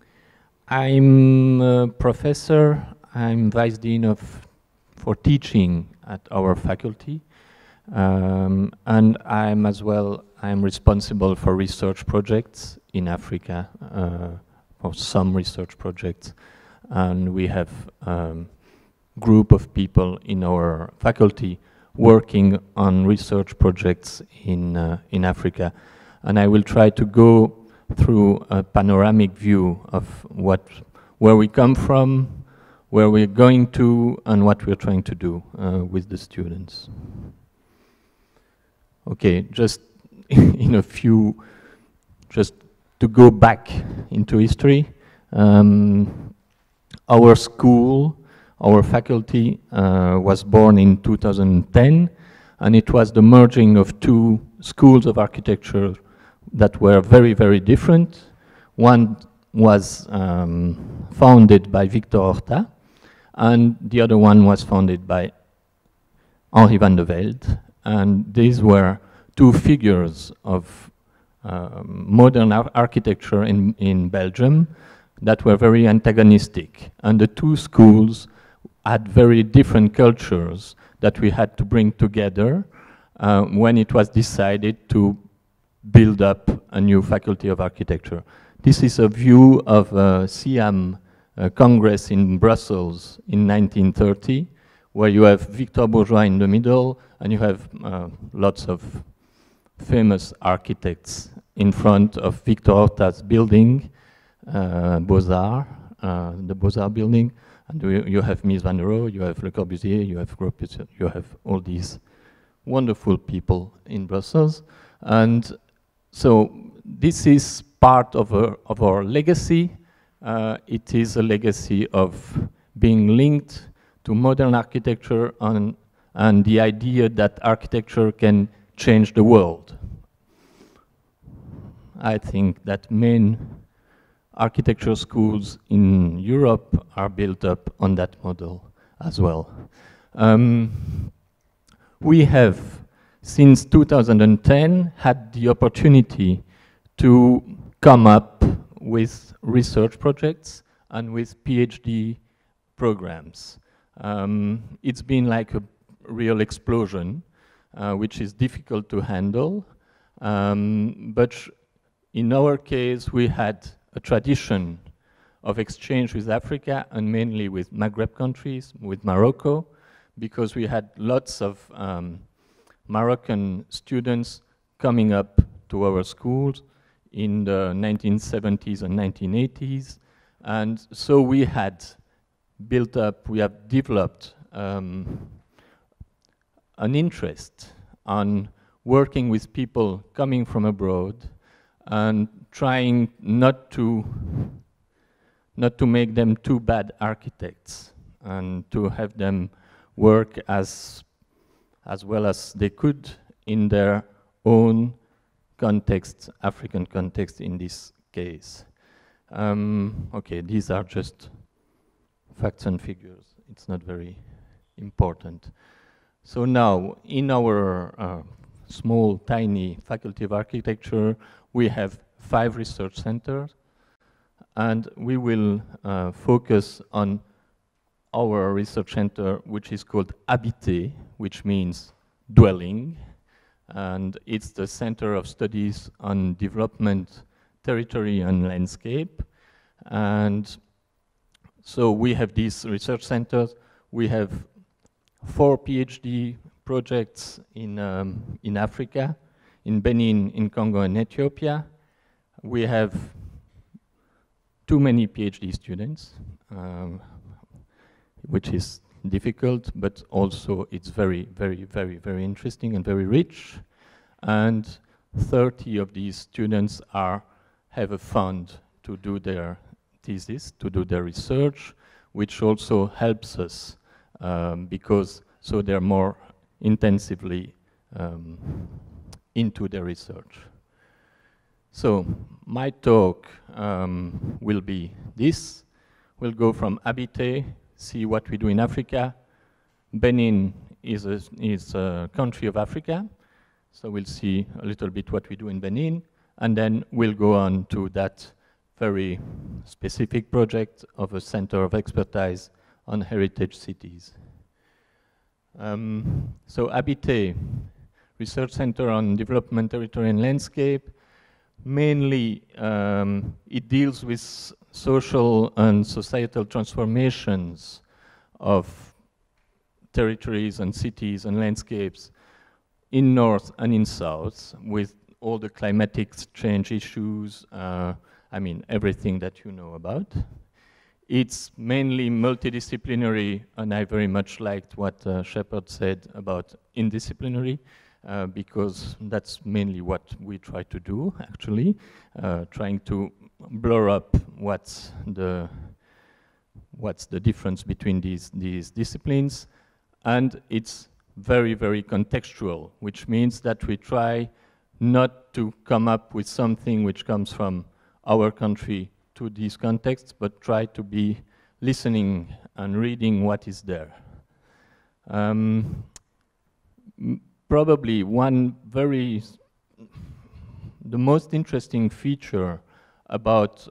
a professor. I'm Vice Dean for teaching at our faculty. And I'm responsible for research projects in Africa, for some research projects. And we have a group of people in our faculty working on research projects in Africa. And I will try to go through a panoramic view of where we come from, where we're going to, and what we're trying to do with the students. Okay, just in a few, just to go back into history. Our school, our faculty was born in 2010, and it was the merging of two schools of architecture that were very, very different. One was founded by Victor Horta, and the other one was founded by Henri van de Velde. And these were two figures of modern architecture in Belgium that were very antagonistic. And the two schools had very different cultures that we had to bring together when it was decided to build up a new faculty of architecture. This is a view of a SIAM Congress in Brussels in 1930, where you have Victor Bourgeois in the middle, and you have lots of famous architects in front of Victor Horta's building, Beaux-Arts, the Beaux-Arts building, and you have Mies van der Rohe, you have Le Corbusier, you have Gropius, you have all these wonderful people in Brussels. And so this is part of our legacy. It is a legacy of being linked to modern architecture and the idea that architecture can change the world. I think that main architecture schools in Europe are built up on that model as well. We have, since 2010, had the opportunity to come up with research projects and with PhD programs. It's been like a real explosion, which is difficult to handle. But in our case, we had a tradition of exchange with Africa and mainly with Maghreb countries, with Morocco, because we had lots of Moroccan students coming up to our schools in the 1970s and 1980s. And so we have developed an interest on working with people coming from abroad and trying not to make them too bad architects and to have them work as well as they could in their own context, African context in this case. Okay, these are just facts and figures. It's not very important. So now, in our small, tiny Faculty of Architecture, we have 5 research centers, and we will focus on our research center, which is called Habité, which means dwelling, and it's the Center of Studies on Development, Territory and Landscape. And so we have these research centers. We have 4 PhD projects in Africa, in Benin, in Congo and Ethiopia. We have too many PhD students, which is difficult, but also it's very, very, very, very interesting and very rich. And 30 of these students have a fund to do their thesis, to do their research, which also helps us because so they're more intensively into their research. So my talk will be this. We'll go from Habité, see what we do in Africa. Benin is a country of Africa, so we'll see a little bit what we do in Benin, and then we'll go on to that very specific project of a center of expertise on heritage cities. So Habité, Research Center on Development, Territory and Landscape, mainly it deals with social and societal transformations of territories and cities and landscapes in North and in South, with all the climatic change issues, I mean, everything that you know about. It's mainly multidisciplinary, and I very much liked what Shepard said about indisciplinary, because that's mainly what we try to do, actually, trying to blur up what's the difference between these disciplines. And it's very, very contextual, which means that we try not to come up with something which comes from our country to these contexts, but try to be listening and reading what is there. Probably the most interesting feature about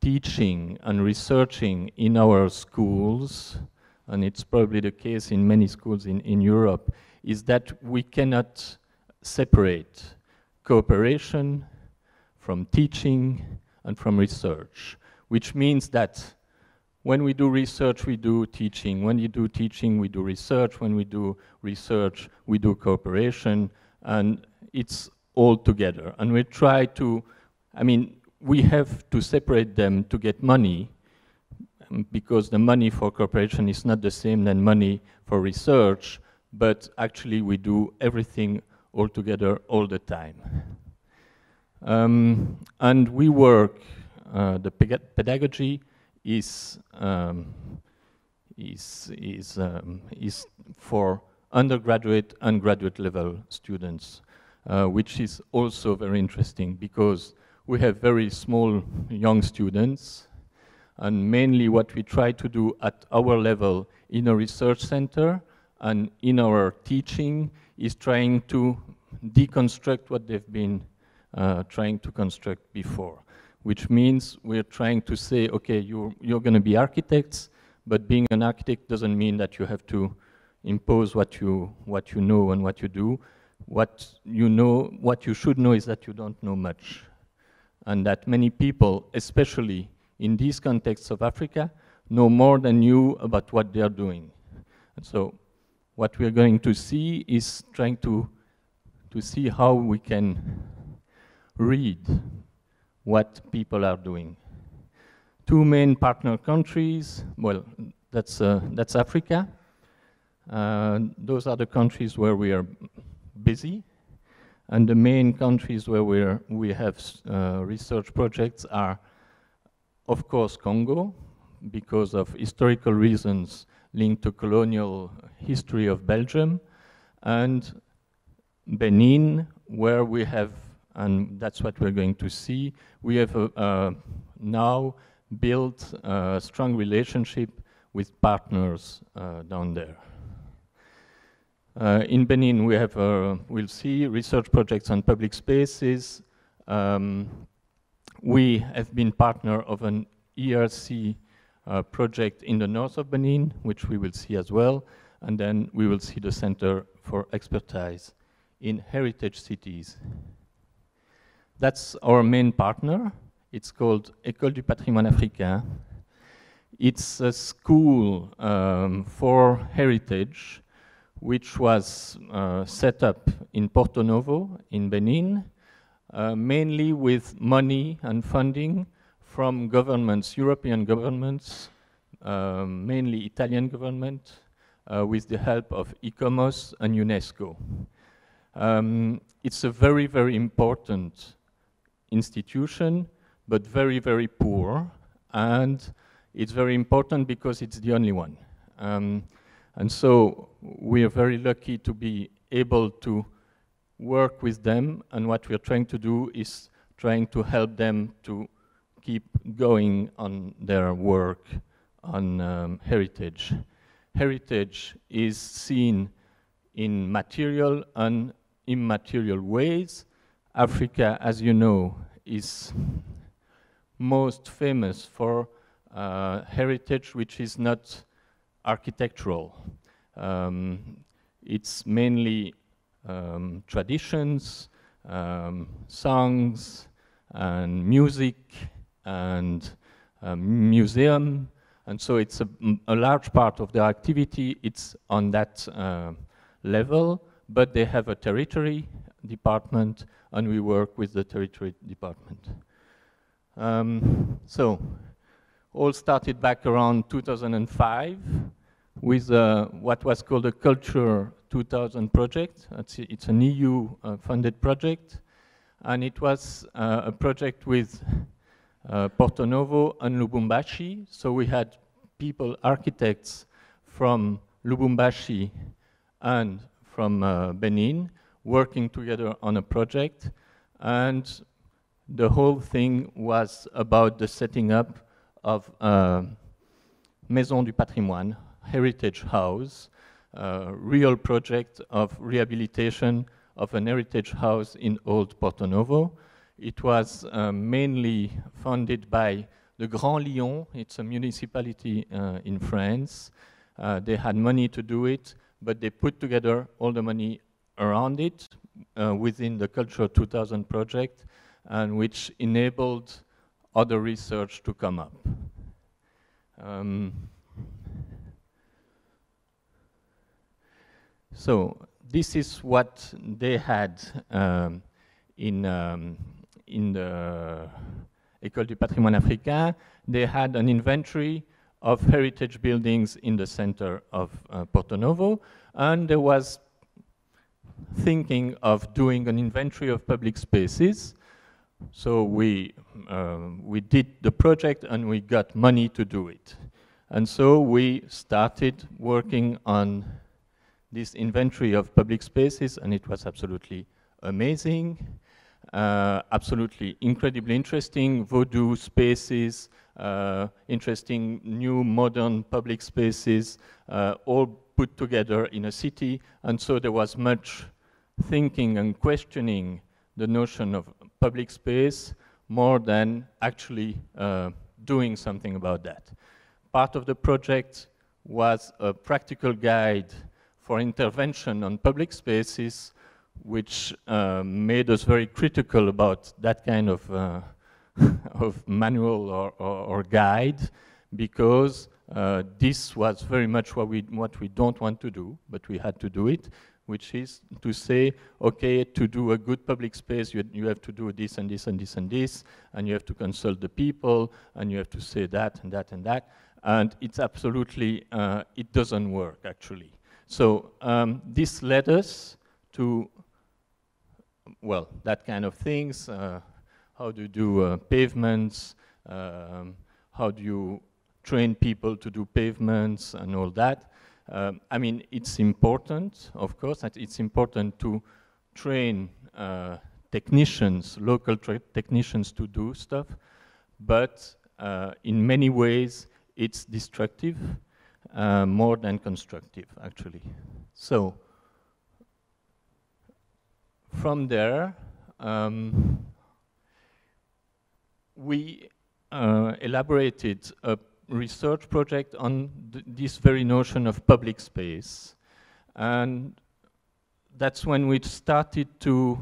teaching and researching in our schools, and it's probably the case in many schools in Europe, is that we cannot separate cooperation from teaching and from research, which means that when we do research, we do teaching. When you do teaching, we do research. When we do research, we do cooperation, and it's all together. And we try to, I mean, we have to separate them to get money, because the money for cooperation is not the same than money for research, but actually we do everything all together all the time. And we work, the pedagogy is is for undergraduate and graduate level students, which is also very interesting because we have very small young students, and mainly what we try to do at our level in a research center and in our teaching is trying to deconstruct what they've been trying to construct before, which means we're trying to say, okay, you're going to be architects, but being an architect doesn't mean that you have to impose what you know and what you do. What you should know is that you don't know much, and that many people, especially in these contexts of Africa, know more than you about what they are doing. And so what we're going to see is trying to see how we can read what people are doing. Two main partner countries, well, that's Africa. Those are the countries where we are busy. And the main countries where we have research projects are, of course, Congo, because of historical reasons linked to colonial history of Belgium, and Benin, where we have, and that's what we're going to see, we have now built a strong relationship with partners down there. In Benin, we have, we'll see research projects on public spaces. We have been partner of an ERC project in the north of Benin, which we will see as well. And then we will see the Center for Expertise in Heritage Cities. That's our main partner. It's called École du Patrimoine Africain. It's a school for heritage, which was set up in Porto Novo in Benin, mainly with money and funding from governments, European governments, mainly Italian government, with the help of ICOMOS and UNESCO. It's a very, very important institution, but very, very poor, and it's very important because it's the only one. And so we are very lucky to be able to work with them, and what we're trying to do is trying to help them to keep going on their work on heritage. Heritage is seen in material and immaterial ways. Africa, as you know, is most famous for heritage which is not architectural. It's mainly traditions, songs, and music, and museum, and so it's a large part of their activity. It's on that level, but they have a territory department, and we work with the territory department. So, all started back around 2005 with what was called a Culture 2000 project. It's an EU-funded project, and it was a project with Porto Novo and Lubumbashi. So we had people, architects from Lubumbashi and from Benin working together on a project, and the whole thing was about the setting up of Maison du Patrimoine, heritage house, real project of rehabilitation of an heritage house in Old Porto Novo. It was mainly funded by the Grand Lyon. It's a municipality in France. They had money to do it, but they put together all the money around it within the Culture 2000 project, and which enabled other research to come up. So this is what they had in the École du Patrimoine Africain. They had an inventory of heritage buildings in the center of Porto Novo, and there was thinking of doing an inventory of public spaces. So we did the project and we got money to do it. And so we started working on this inventory of public spaces, and it was absolutely amazing, absolutely incredibly interesting. Vaudou spaces, interesting new modern public spaces, all put together in a city. And so there was much thinking and questioning the notion of public space more than actually doing something about that. Part of the project was a practical guide for intervention on public spaces, which made us very critical about that kind of, of manual or guide, because this was very much what we don't want to do, but we had to do it, which is to say, okay, to do a good public space, you have to do this and this and this and this, and you have to consult the people, and you have to say that and that and that. And it's absolutely, it doesn't work, actually. So this led us to, well, that kind of things. How do you do pavements? How do you train people to do pavements and all that? I mean, it's important, of course, that it's important to train technicians, local technicians to do stuff, but in many ways, it's destructive more than constructive, actually. So, from there, we elaborated a research project on this very notion of public space. And that's when we started to,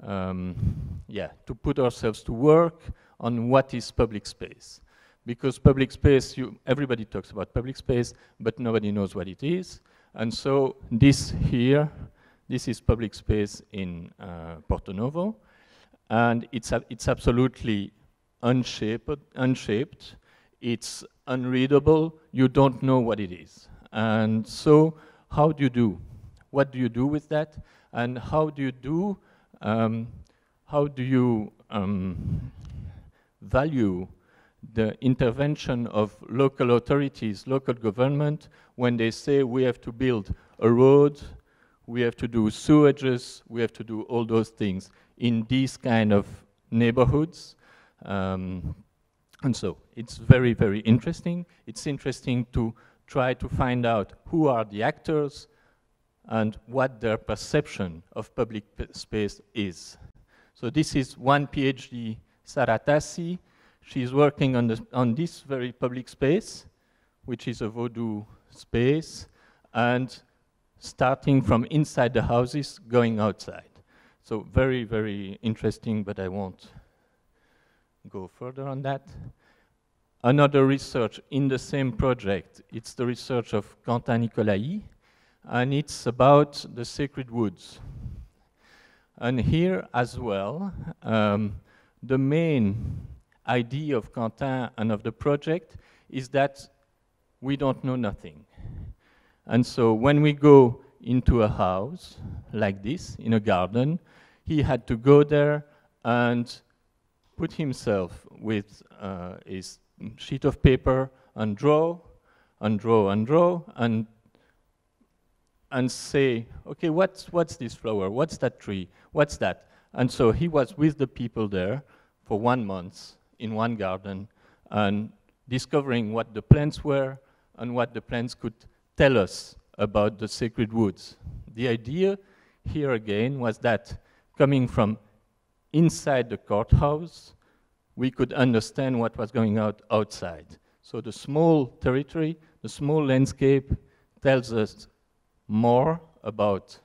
to put ourselves to work on what is public space. Because public space, everybody talks about public space, but nobody knows what it is. And so this here, this is public space in Porto Novo. And it's absolutely unshaped. It's unreadable. You don't know what it is. And so how do you do? What do you do with that? And how do you value the intervention of local authorities, local government, when they say we have to build a road, we have to do sewages, we have to do all those things in these kind of neighborhoods. And so it's very, very interesting. It's interesting to try to find out who are the actors and what their perception of public space is. So this is one PhD, Sarah Tassi. She's working on this very public space, which is a Vaudou space, and starting from inside the houses, going outside. So very, very interesting, but I won't go further on that. Another research in the same project, it's the research of Quentin Nicolai, and it's about the sacred woods. And here as well, the main idea of Quentin and of the project is that we don't know nothing. And so when we go into a house like this, in a garden, he had to go there and put himself with his sheet of paper and draw, and draw, and draw, and say, okay, what's this flower? What's that tree? What's that? And so he was with the people there for 1 month in one garden and discovering what the plants were and what the plants could tell us about the sacred woods. The idea here again was that coming from inside the courthouse, we could understand what was going on outside. So the small territory, the small landscape tells us more about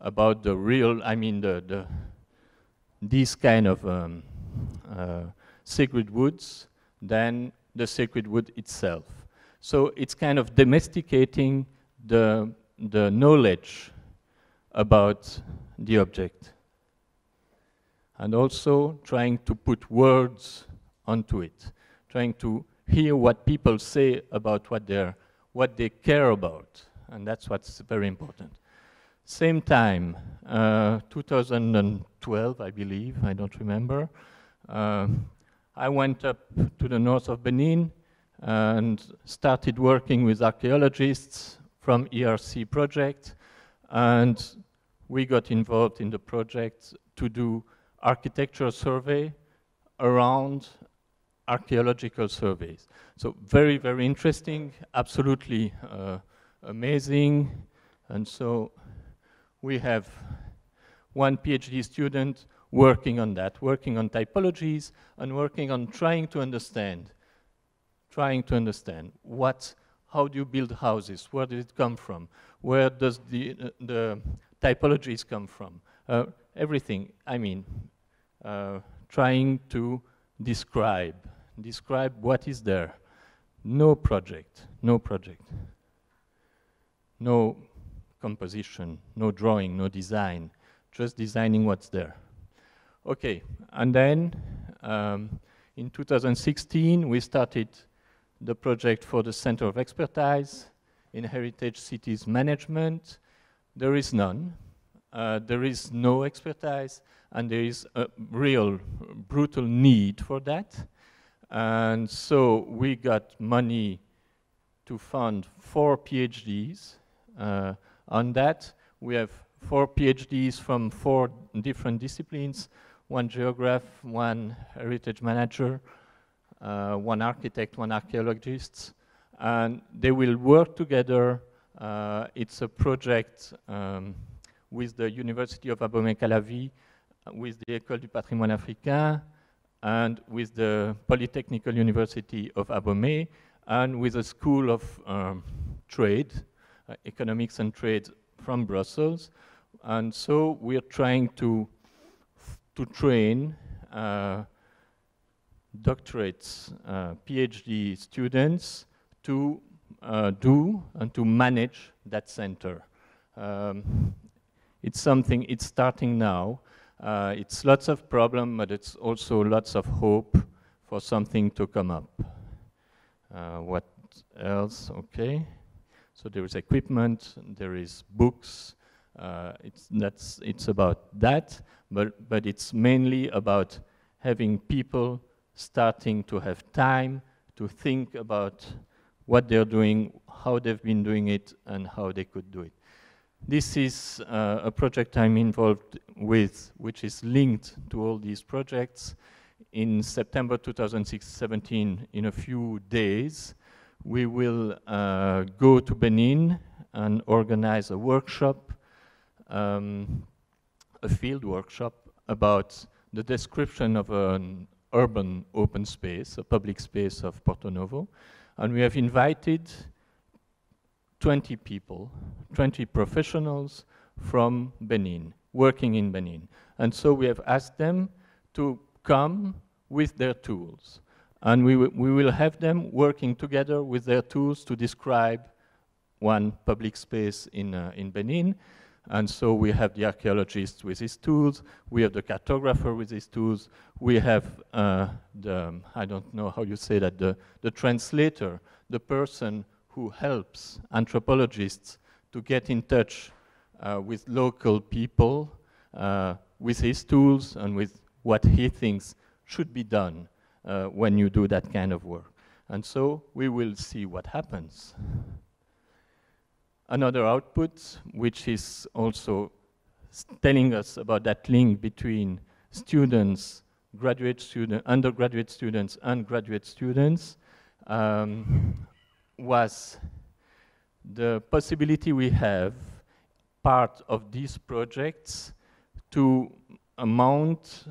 the real, I mean, these kind of sacred woods than the sacred wood itself. So it's kind of domesticating the knowledge about the object, and also trying to put words onto it, trying to hear what people say about what they care about, and that's what's very important. Same time, 2012, I believe, I don't remember, I went up to the north of Benin and started working with archaeologists from ERC project, and we got involved in the project to do architecture survey around archaeological surveys. So very, very interesting, absolutely amazing. And so we have one PhD student working on that, working on typologies and working on trying to understand how do you build houses, where did it come from, where does the typologies come from, everything. I mean, trying to describe what is there. No project, no composition, no drawing, no design, just designing what's there. Okay, and then in 2016 we started the project for the Center of Expertise in Heritage Cities Management. There is none. There is no expertise, and there is a real brutal need for that. And so we got money to fund 4 PhDs. On that, we have 4 PhDs from 4 different disciplines, 1 geograph, 1 heritage manager, 1 architect, 1 archaeologist, and they will work together. It's a project with the University of Abomey-Calavi, with the École du Patrimoine Africain, and with the Polytechnical University of Abomey, and with the School of Trade, Economics and Trade from Brussels. And so we are trying to train doctorates, PhD students to do and to manage that center. It's something, it's starting now. It's lots of problem, but it's also lots of hope for something to come up. What else? Okay. So there is equipment, there is books. It's about that, but it's mainly about having people starting to have time to think about what they're doing, how they've been doing it, and how they could do it. This is a project I'm involved with, which is linked to all these projects. In September 2017, in a few days, we will go to Benin and organize a workshop, a field workshop about the description of an urban open space, a public space of Porto Novo. And we have invited 20 people, 20 professionals from Benin, working in Benin. And so we have asked them to come with their tools. And we will have them working together with their tools to describe one public space in Benin. And so we have the archaeologist with his tools, we have the cartographer with his tools, we have I don't know how you say that, the translator, the person who helps anthropologists to get in touch with local people, with his tools and with what he thinks should be done when you do that kind of work. And so we will see what happens. Another output, which is also telling us about that link between students, undergraduate students and graduate students, was the possibility we have, part of these projects, to mount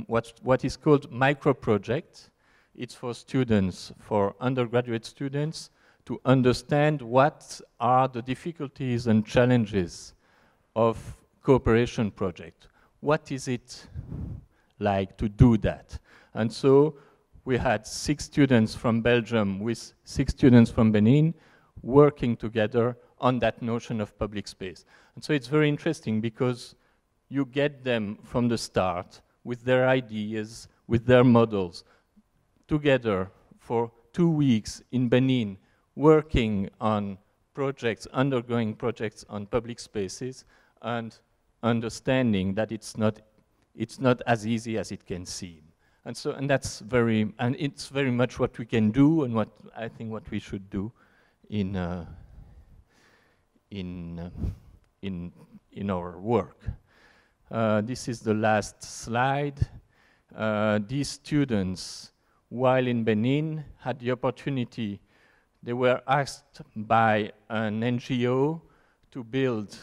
what is called micro-project. It's for students, for undergraduate students, to understand what are the difficulties and challenges of cooperation project. What is it like to do that? And so we had 6 students from Belgium with 6 students from Benin working together on that notion of public space. And so it's very interesting because you get them from the start with their ideas, with their models, together for 2 weeks in Benin, working on projects, undergoing projects on public spaces, and understanding that it's not as easy as it can seem. And that's and it's very much what we can do, and what I think what we should do in our work. This is the last slide. These students, while in Benin, had the opportunity. They were asked by an NGO to build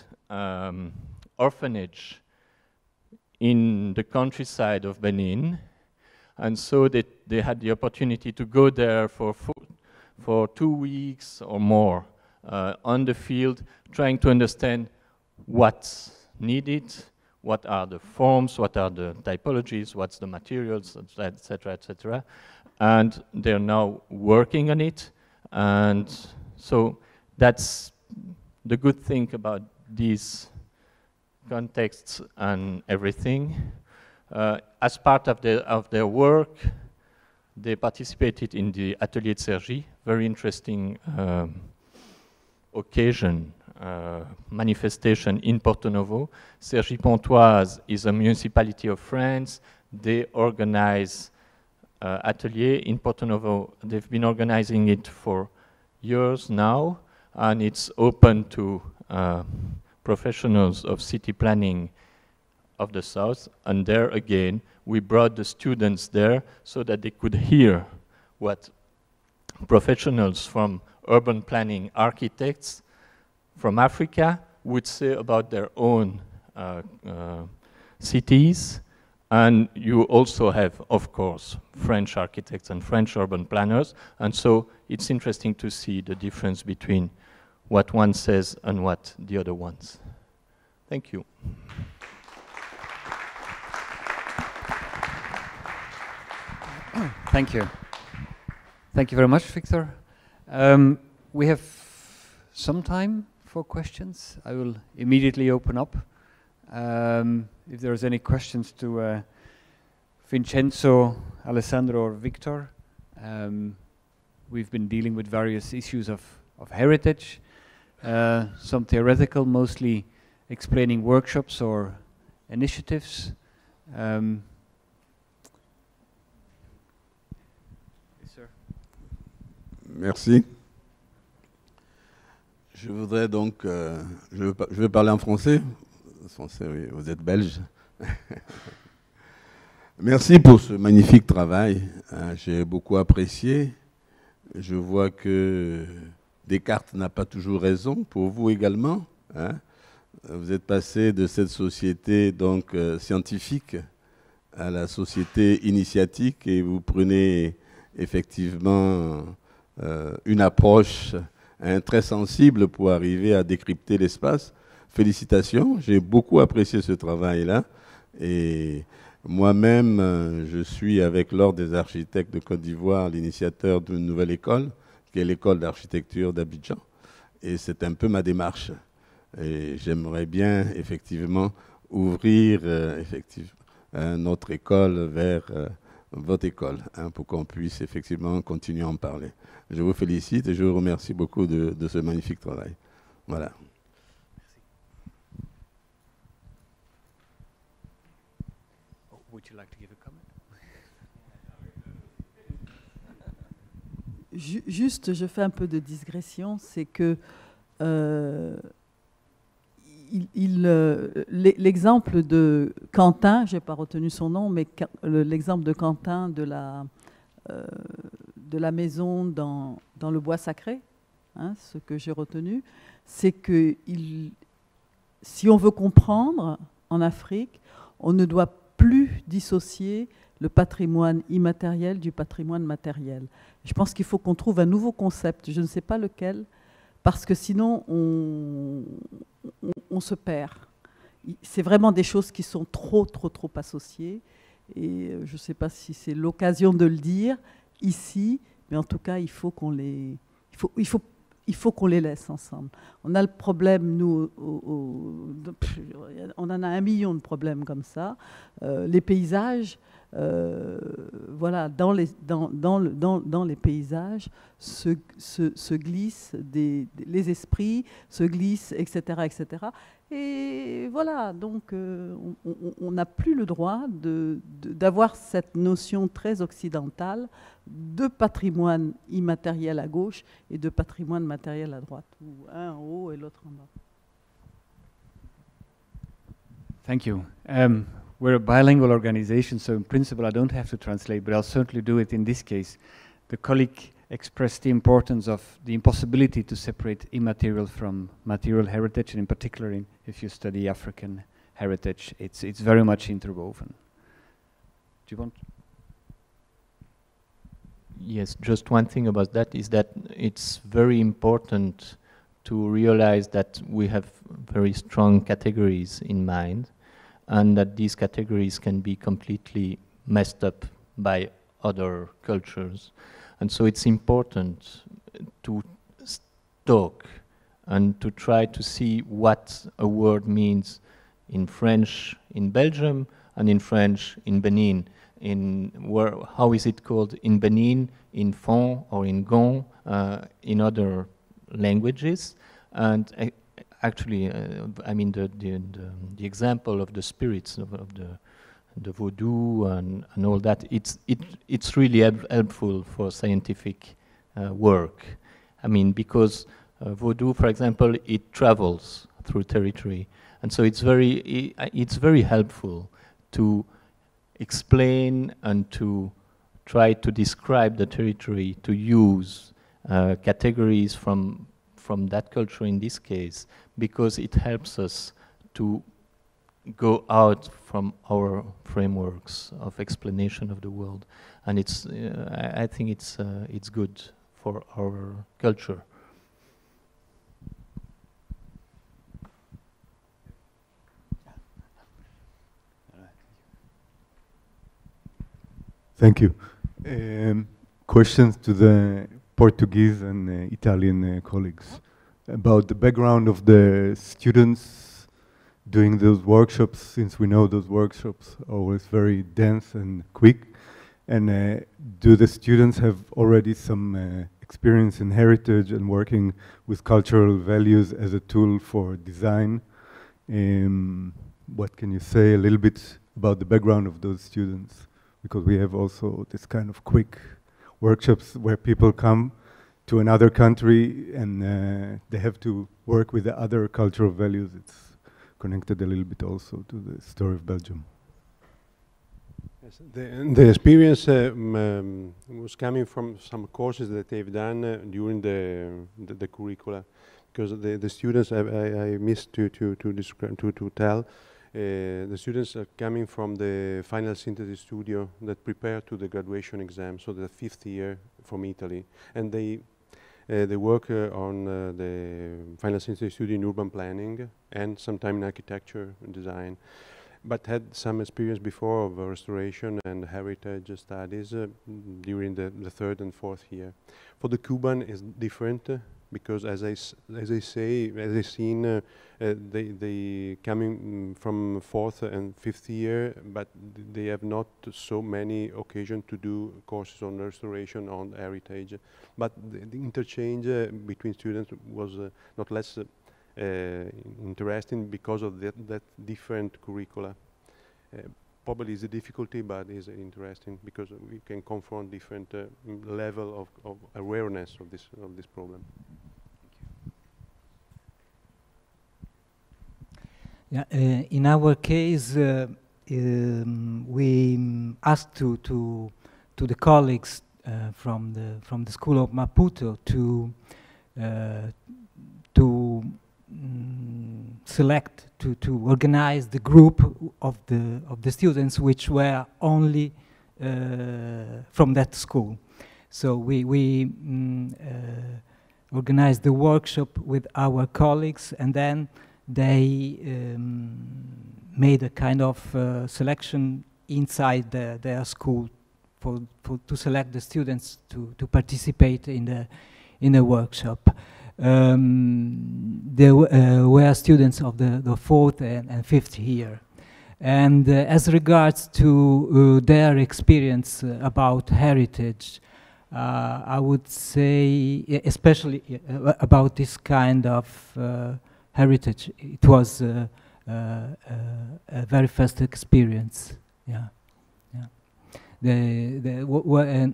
orphanage in the countryside of Benin, and so they had the opportunity to go there for 2 weeks or more on the field, trying to understand what's needed, what are the forms, what are the typologies, what's the materials, etc., etc. And they're now working on it. And so that's the good thing about these contexts and everything. As part of their work, they participated in the Atelier de Cergy, very interesting occasion, manifestation in Porto Novo. Cergy-Pontoise is a municipality of France. They organize atelier in Porto Novo. They've been organizing it for years now, and it's open to professionals of city planning of the South. And there again, we brought the students there so that they could hear what professionals from urban planning, architects from Africa would say about their own cities. And you also have, of course, French architects and French urban planners. And so it's interesting to see the difference between what one says and what the other wants. Thank you. Thank you. Thank you very much, Victor. We have some time for questions. I will immediately open up. If there's any questions to Vincenzo, Alessandro, or Victor. We've been dealing with various issues of heritage, some theoretical, mostly explaining workshops or initiatives. Yes, sir. Merci. Je voudrais donc, je vais parler en français. Français, oui, vous êtes belge. Merci pour ce magnifique travail. J'ai beaucoup apprécié. Je vois que Descartes n'a pas toujours raison, pour vous également. Vous êtes passé de cette société donc scientifique à la société initiatique et vous prenez effectivement une approche très sensible pour arriver à décrypter l'espace. Félicitations, j'ai beaucoup apprécié ce travail-là. Et moi-même, je suis avec l'Ordre des architectes de Côte d'Ivoire, l'initiateur d'une nouvelle école, qui est l'école d'architecture d'Abidjan. Et c'est un peu ma démarche. Et j'aimerais bien, effectivement, ouvrir notre école vers votre école, pour qu'on puisse, effectivement, continuer à en parler. Je vous félicite et je vous remercie beaucoup de ce magnifique travail. Voilà. Would you like to give a comment? Juste, je fais un peu de digression, c'est que l'exemple de Quentin, je n'ai pas retenu son nom, mais l'exemple de Quentin de la maison dans le bois sacré, ce que j'ai retenu, c'est que si on veut comprendre en Afrique, on ne doit plus dissocier le patrimoine immatériel du patrimoine matériel. Je pense qu'il faut qu'on trouve un nouveau concept, je ne sais pas lequel, parce que sinon on se perd. C'est vraiment des choses qui sont trop associées, et je ne sais pas si c'est l'occasion de le dire ici, mais en tout cas il faut qu'on les laisse ensemble. On a le problème, nous, on en a 1 million de problèmes comme ça. Les paysages, voilà, dans les paysages se glissent les esprits, se glissent, etc., etc. Et voilà, donc on n'a plus le droit d'avoir cette notion très occidentale de patrimoine immatériel à gauche et de patrimoine matériel à droite, ou un en haut et l'autre en bas. Thank you. We're a bilingual organization, so in principle I don't have to translate, but I'll certainly do it in this case. The colleague expressed the importance of the impossibility to separate immaterial from material heritage, and in particular if you study African heritage, it's very much interwoven. Do you want? Yes, just one thing about that is that it's very important to realize that we have very strong categories in mind, and that these categories can be completely messed up by other cultures. And so it's important to talk and to try to see what a word means in French in Belgium and in French in Benin. How is it called in Benin, in Fon or in Gon, in other languages? And actually, I mean the example of the spirits of the Vaudou and all that, it's really helpful for scientific work. I mean, because Vaudou, for example, it travels through territory, and so it's very helpful to explain and to try to describe the territory, to use categories from that culture in this case, because it helps us to go out from our frameworks of explanation of the world, and I think it's good for our culture. Thank you. Questions to the Portuguese and Italian colleagues about the background of the students doing those workshops, since we know those workshops are always very dense and quick. And do the students have already some experience in heritage and working with cultural values as a tool for design? What can you say a little bit about the background of those students? Because we have also this kind of quick workshops where people come to another country and they have to work with the other cultural values. It's connected a little bit also to the story of Belgium. Yes, the experience was coming from some courses that they've done during the curricula, because the students, I missed to tell, the students are coming from the final synthesis studio that prepare to the graduation exam, so the 5th year from Italy, and they work on the final synthesis studio in urban planning and sometime in architecture and design, but had some experience before of restoration and heritage studies during the 3rd and 4th year. For the Cuban is different because as I seen, they coming from 4th and 5th year, but they have not so many occasions to do courses on restoration, on heritage. But the interchange between students was not less interesting because of that different curricula. Probably is a difficulty, but is interesting because we can confront different level of awareness of this problem. Yeah, in our case, we asked to the colleagues from the school of Maputo to select to organize the group of the students which were only from that school. So we organized the workshop with our colleagues, and then they made a kind of selection inside their school to select the students to participate in the workshop. There were students of the 4th and 5th year. And as regards to their experience about heritage, I would say, especially about this kind of heritage, it was a very fast experience. Yeah, yeah.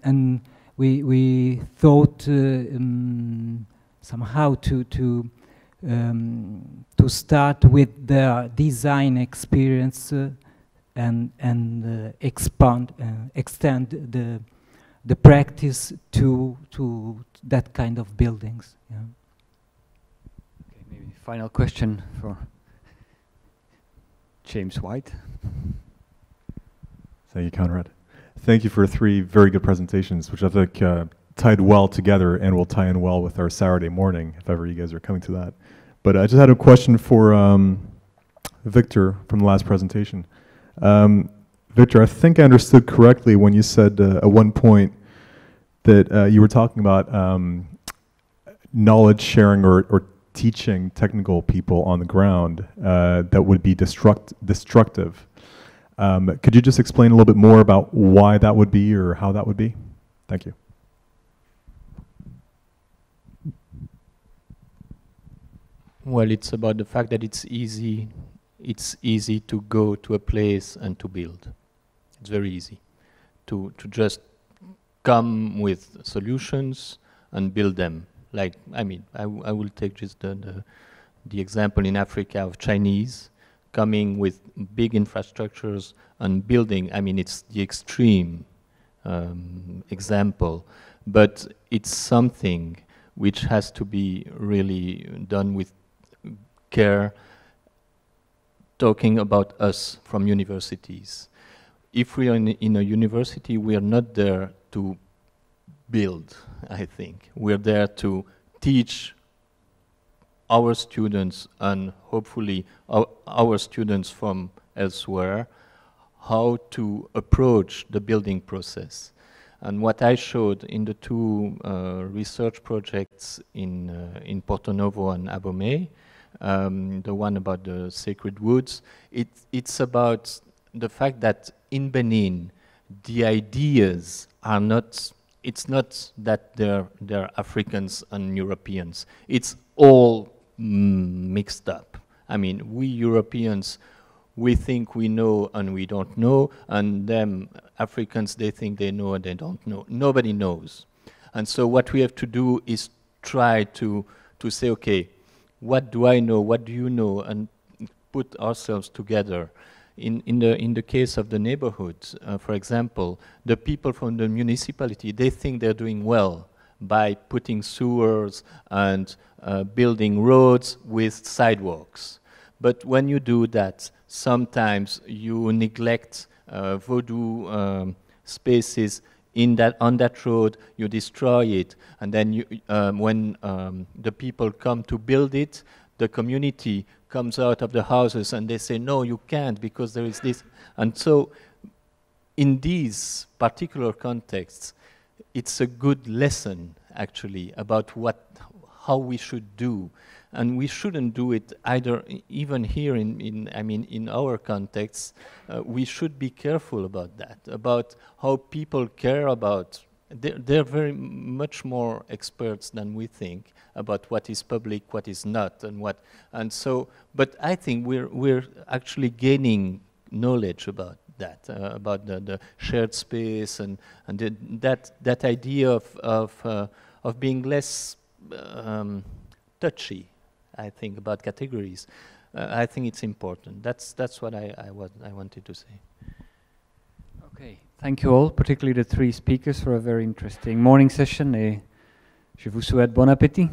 And we thought somehow to start with their design experience and extend the practice to that kind of buildings. Yeah. Okay, maybe final question for James White. Thank you, Conrad. Thank you for 3 very good presentations, which I think tied well together and will tie in well with our Saturday morning, if ever you guys are coming to that. But I just had a question for Victor from the last presentation. Victor, I think I understood correctly when you said at one point that you were talking about knowledge sharing or teaching technical people on the ground that would be destructive. Could you just explain a little bit more about why that would be or how that would be? Thank you. Well, it's about the fact that it's easy to go to a place and to build. It's very easy to just come with solutions and build them. Like, I mean, I will take just the example in Africa of Chinese coming with big infrastructures and building. I mean, it's the extreme example, but it's something which has to be really done with care. Talking about us from universities. If we are in a university, we are not there to build, I think. We're there to teach our students and hopefully our students from elsewhere how to approach the building process. And what I showed in the 2 research projects in Porto Novo and Abomey, the one about the sacred woods, it's about the fact that in Benin, the ideas are not, it's not that they're Africans and Europeans. It's all mixed up. I mean, we Europeans, we think we know and we don't know, and them Africans, they think they know and they don't know. Nobody knows. And so what we have to do is try to say, okay, what do I know, what do you know, and put ourselves together. In the case of the neighborhoods, for example, the people from the municipality, they think they're doing well by putting sewers and building roads with sidewalks. But when you do that, sometimes you neglect voodoo spaces on that road, you destroy it, and then you, when the people come to build it, the community comes out of the houses and they say, no, you can't because there is this. And so in these particular contexts, it's a good lesson actually about how we should do. And we shouldn't do it either, even here in our context, we should be careful about that, about how people care about, they're very much more experts than we think about what is public, what is not, and so, but I think we're actually gaining knowledge about that, about the shared space and that idea of being less touchy, I think, about categories. I think it's important. That's what I wanted to say. Okay, thank you all, particularly the 3 speakers, for a very interesting morning session. Et je vous souhaite bon appétit.